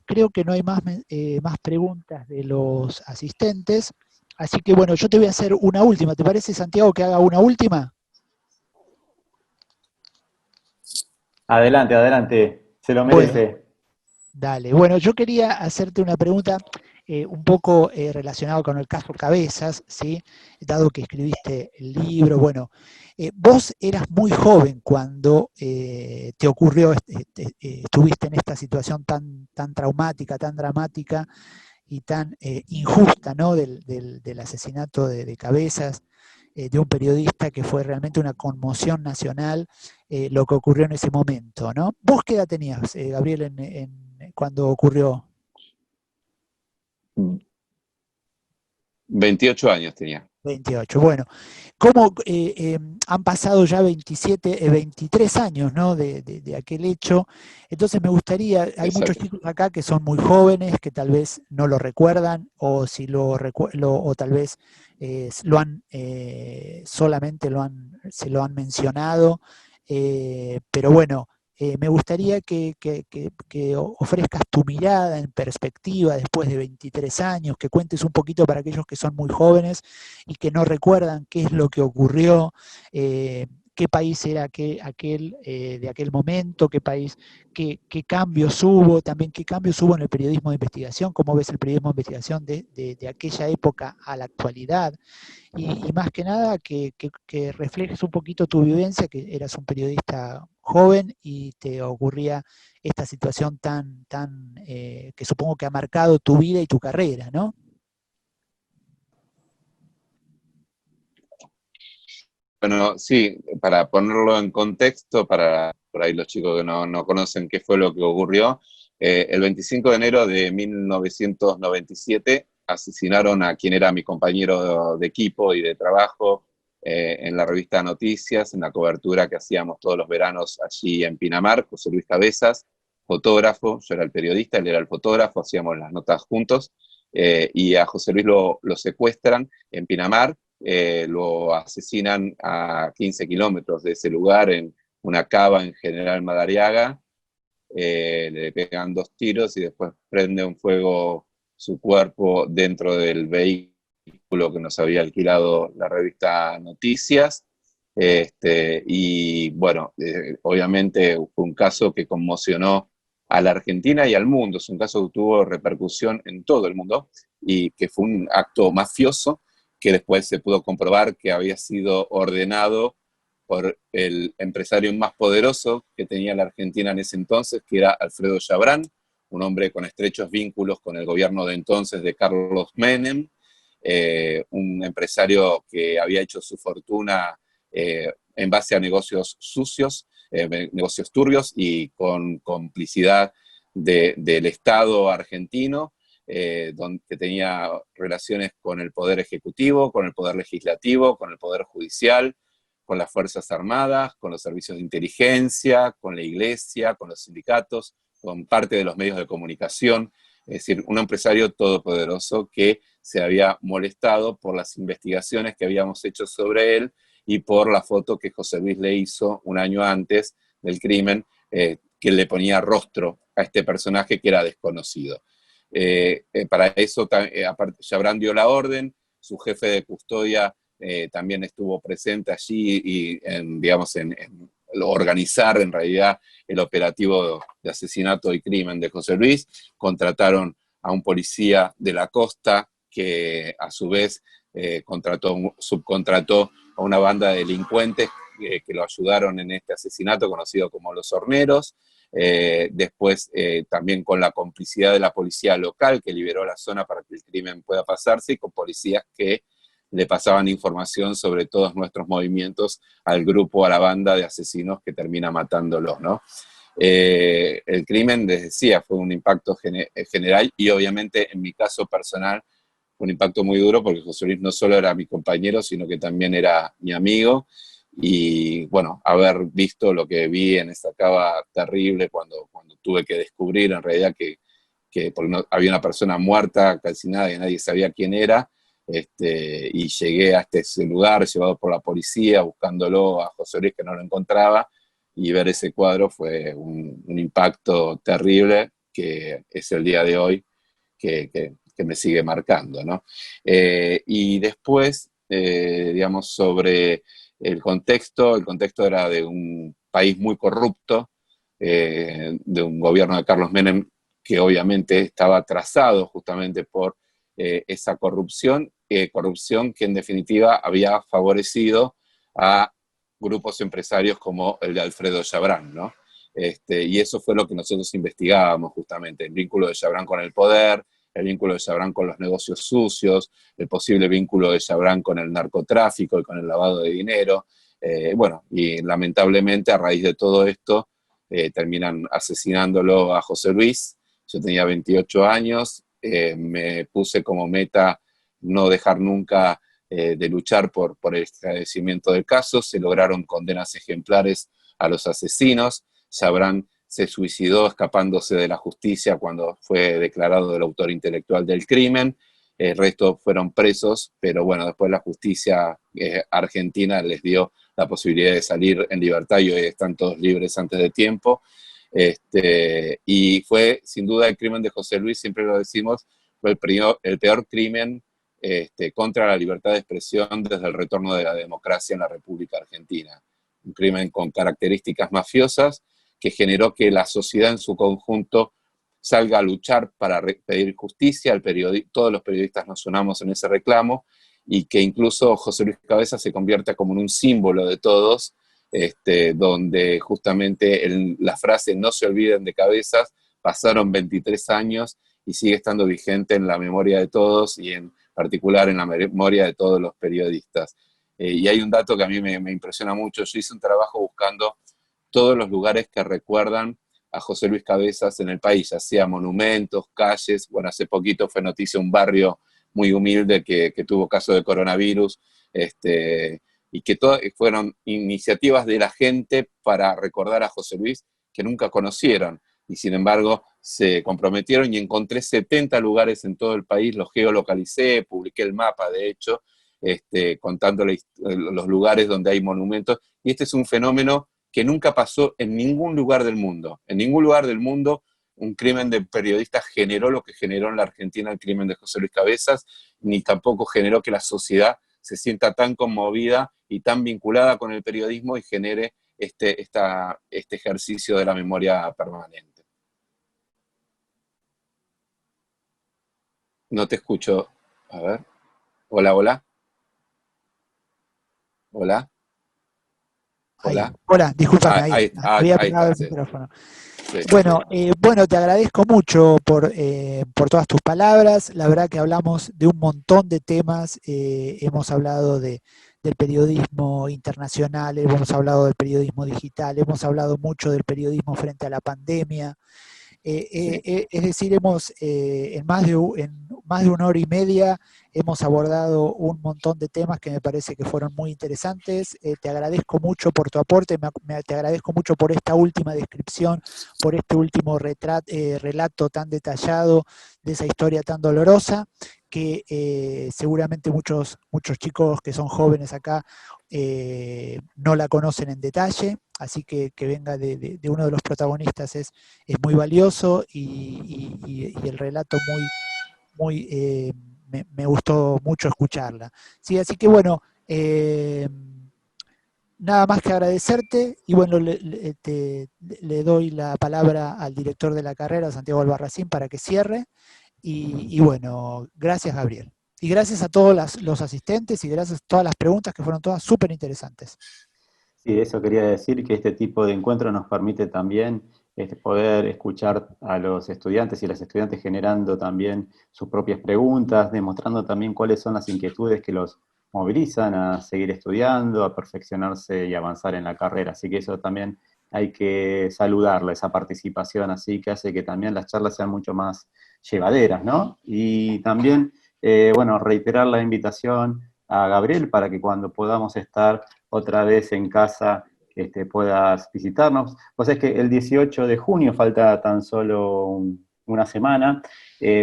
S3: creo que no hay más preguntas de los asistentes. Así que bueno, yo te voy a hacer una última. ¿Te parece, Santiago, que haga una última?
S1: Adelante, adelante. Se lo merece.
S3: Bueno, dale. Bueno, yo quería hacerte una pregunta un poco relacionada con el caso Cabezas, ¿sí? Dado que escribiste el libro. Bueno, vos eras muy joven cuando te ocurrió, estuviste en esta situación tan traumática, tan dramática y tan injusta, ¿no? del asesinato de Cabezas, de un periodista, que fue realmente una conmoción nacional lo que ocurrió en ese momento, ¿no? ¿Vos qué edad tenías, Gabriel, cuando ocurrió?
S2: 28 años tenía.
S3: 28, bueno. ¿Cómo han pasado ya 23 años, ¿no? de aquel hecho? Entonces me gustaría, hay
S2: Exacto.
S3: muchos chicos acá que son muy jóvenes, que tal vez no lo recuerdan, o si o tal vez solamente se lo han mencionado, pero bueno, me gustaría que ofrezcas tu mirada en perspectiva después de 23 años, que cuentes un poquito para aquellos que son muy jóvenes y que no recuerdan qué es lo que ocurrió, qué país era aquel de aquel momento, qué qué cambios hubo, también qué cambios hubo en el periodismo de investigación, cómo ves el periodismo de investigación de aquella época a la actualidad, y más que nada que reflejes un poquito tu vivencia, que eras un periodista joven y te ocurría esta situación que supongo que ha marcado tu vida y tu carrera, ¿no?
S2: Bueno, sí, para ponerlo en contexto, para por ahí los chicos que no conocen qué fue lo que ocurrió, el 25 de enero de 1997 asesinaron a quien era mi compañero de equipo y de trabajo en la revista Noticias, en la cobertura que hacíamos todos los veranos allí en Pinamar, José Luis Cabezas, fotógrafo, yo era el periodista, él era el fotógrafo, hacíamos las notas juntos, y a José Luis lo secuestran en Pinamar. Lo asesinan a 15 kilómetros de ese lugar, en una cava en General Madariaga, le pegan 2 tiros y después prende un fuego su cuerpo dentro del vehículo que nos había alquilado la revista Noticias. Y bueno, obviamente fue un caso que conmocionó a la Argentina y al mundo, es un caso que tuvo repercusión en todo el mundo y que fue un acto mafioso que después se pudo comprobar que había sido ordenado por el empresario más poderoso que tenía la Argentina en ese entonces, que era Alfredo Chabrán, un hombre con estrechos vínculos con el gobierno de entonces de Carlos Menem, un empresario que había hecho su fortuna en base a negocios sucios, negocios turbios y con complicidad del Estado argentino, que tenía relaciones con el poder ejecutivo, con el poder legislativo, con el poder judicial, con las Fuerzas Armadas, con los servicios de inteligencia, con la iglesia, con los sindicatos, con parte de los medios de comunicación. Es decir, un empresario todopoderoso que se había molestado por las investigaciones que habíamos hecho sobre él y por la foto que José Luis le hizo un año antes del crimen, que le ponía rostro a este personaje que era desconocido. Para eso, Chabrán dio la orden, su jefe de custodia también estuvo presente allí y en organizar en realidad el operativo de asesinato y crimen de José Luis. Contrataron a un policía de la costa que a su vez subcontrató a una banda de delincuentes que lo ayudaron en este asesinato conocido como Los Horneros. Después, también con la complicidad de la policía local que liberó la zona para que el crimen pueda pasarse, y con policías que le pasaban información sobre todos nuestros movimientos al grupo, a la banda de asesinos que termina matándolos, ¿no? El crimen, les decía, fue un impacto general, y obviamente en mi caso personal fue un impacto muy duro, porque José Luis no solo era mi compañero, sino que también era mi amigo. Y bueno, haber visto lo que vi en esa cava terrible cuando tuve que descubrir en realidad que porque no, había una persona muerta, calcinada, y nadie sabía quién era, y llegué a este lugar llevado por la policía, buscándolo a José Luis, que no lo encontraba, y ver ese cuadro fue un impacto terrible, que es el día de hoy que me sigue marcando, ¿no? Y después, digamos, sobre el contexto era de un país muy corrupto, de un gobierno de Carlos Menem que obviamente estaba trazado justamente por esa corrupción que en definitiva había favorecido a grupos empresarios como el de Alfredo Chabrán, ¿no? Y eso fue lo que nosotros investigábamos justamente, el vínculo de Chabrán con el poder, el vínculo de Chabrán con los negocios sucios, el posible vínculo de Chabrán con el narcotráfico y con el lavado de dinero. Bueno, y lamentablemente a raíz de todo esto terminan asesinándolo a José Luis. Yo tenía 28 años, me puse como meta no dejar nunca de luchar por el esclarecimiento del caso. Se lograron condenas ejemplares a los asesinos. Chabrán se suicidó escapándose de la justicia cuando fue declarado el autor intelectual del crimen. El resto fueron presos, pero bueno, después la justicia argentina les dio la posibilidad de salir en libertad, y hoy están todos libres antes de tiempo. Y fue, sin duda, el crimen de José Luis, siempre lo decimos, fue el peor crimen contra la libertad de expresión desde el retorno de la democracia en la República Argentina. Un crimen con características mafiosas, que generó que la sociedad en su conjunto salga a luchar para pedir justicia. Todos los periodistas nos unamos en ese reclamo, y que incluso José Luis Cabezas se convierta como en un símbolo de todos, donde justamente la frase "no se olviden de Cabezas", pasaron 23 años y sigue estando vigente en la memoria de todos, y en particular en la memoria de todos los periodistas. Y hay un dato que a mí me impresiona mucho. Yo hice un trabajo buscando todos los lugares que recuerdan a José Luis Cabezas en el país, ya sea monumentos, calles. Bueno, hace poquito fue noticia un barrio muy humilde que tuvo caso de coronavirus, y que fueron iniciativas de la gente para recordar a José Luis, que nunca conocieron, y sin embargo se comprometieron, y encontré 70 lugares en todo el país, los geolocalicé, publiqué el mapa, de hecho, contando los lugares donde hay monumentos, y este es un fenómeno que nunca pasó en ningún lugar del mundo. En ningún lugar del mundo un crimen de periodistas generó lo que generó en la Argentina el crimen de José Luis Cabezas, ni tampoco generó que la sociedad se sienta tan conmovida y tan vinculada con el periodismo y genere este ejercicio de la memoria permanente. No te escucho. A ver. Hola, hola. Hola. Hola.
S3: Hola, discúlpame, había apagado el micrófono.
S2: Sí.
S3: Bueno, te agradezco mucho por todas tus palabras. La verdad que hablamos de un montón de temas. Hemos hablado del periodismo internacional, hemos hablado del periodismo digital, hemos hablado mucho del periodismo frente a la pandemia. Es decir, en más de una hora y media hemos abordado un montón de temas que me parece que fueron muy interesantes. Te agradezco mucho por tu aporte, te agradezco mucho por esta última descripción, por este último relato tan detallado de esa historia tan dolorosa, que seguramente muchos chicos que son jóvenes acá no la conocen en detalle, así que venga de uno de los protagonistas es muy valioso, y el relato me gustó mucho escucharla. Sí, así que bueno, nada más que agradecerte, y bueno, le doy la palabra al director de la carrera, Santiago Albarracín, para que cierre, y bueno, gracias, Gabriel. Y gracias a todos los asistentes, y gracias a todas las preguntas, que fueron todas súper interesantes.
S1: Sí, eso quería decir, que este tipo de encuentro nos permite también poder escuchar a los estudiantes y las estudiantes generando también sus propias preguntas, demostrando también cuáles son las inquietudes que los movilizan a seguir estudiando, a perfeccionarse y avanzar en la carrera. Así que eso también hay que saludarlo, esa participación así que hace que también las charlas sean mucho más llevaderas, ¿no? Y también, bueno, reiterar la invitación a Gabriel para que cuando podamos estar otra vez en casa puedas visitarnos. Pues es que el 18 de junio, falta tan solo una semana,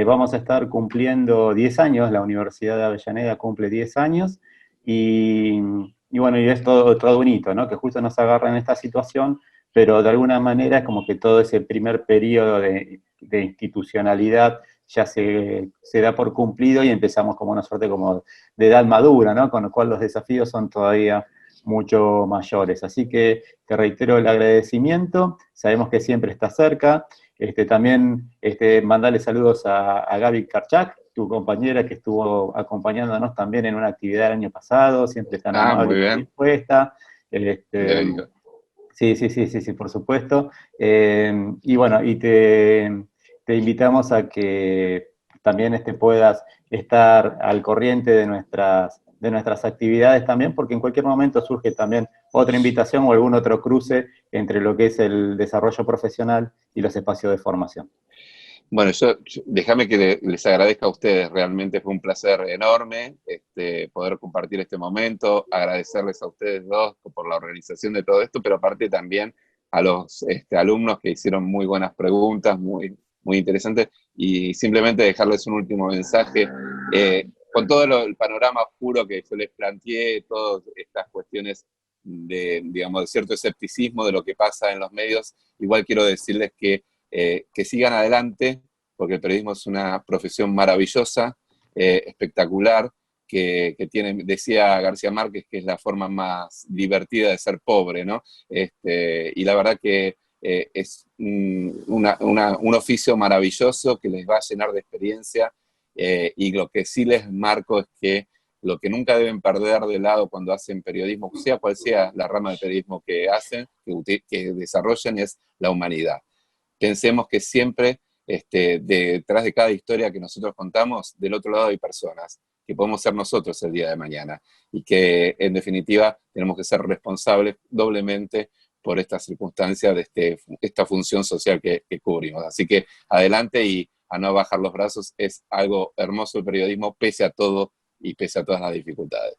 S1: vamos a estar cumpliendo 10 años, la Universidad de Avellaneda cumple 10 años, y bueno, y es todo un hito, ¿no? Que justo nos agarra en esta situación, pero de alguna manera como que todo ese primer periodo de institucionalidad ya se da por cumplido y empezamos como una suerte como de edad madura, ¿no? Con lo cual los desafíos son todavía mucho mayores. Así que te reitero el agradecimiento, sabemos que siempre está cerca. También mandarle saludos a Gaby Karchak, tu compañera que estuvo acompañándonos también en una actividad el año pasado, siempre tan amable y dispuesta. Sí, por supuesto. Y bueno, y te invitamos a que también puedas estar al corriente de nuestras actividades también, porque en cualquier momento surge también otra invitación o algún otro cruce entre lo que es el desarrollo profesional y los espacios de formación.
S2: Bueno, déjame que les agradezca a ustedes, realmente fue un placer enorme poder compartir este momento, agradecerles a ustedes dos por la organización de todo esto, pero aparte también a los alumnos que hicieron muy buenas preguntas, muy, muy interesantes, y simplemente dejarles un último mensaje. Con todo el panorama oscuro que yo les planteé, todas estas cuestiones digamos, de cierto escepticismo de lo que pasa en los medios, igual quiero decirles que sigan adelante, porque el periodismo es una profesión maravillosa, espectacular, que tiene, decía García Márquez, que es la forma más divertida de ser pobre, ¿no? Y la verdad que es un oficio maravilloso que les va a llenar de experiencia, y lo que sí les marco es que lo que nunca deben perder de lado cuando hacen periodismo, sea cual sea la rama de periodismo que hacen, que desarrollen, es la humanidad. Pensemos que siempre detrás de cada historia que nosotros contamos, del otro lado hay personas, que podemos ser nosotros el día de mañana, y que en definitiva tenemos que ser responsables doblemente por esta circunstancia de esta función social que cubrimos. Así que adelante y a no bajar los brazos, es algo hermoso el periodismo, pese a todo y pese a todas las dificultades.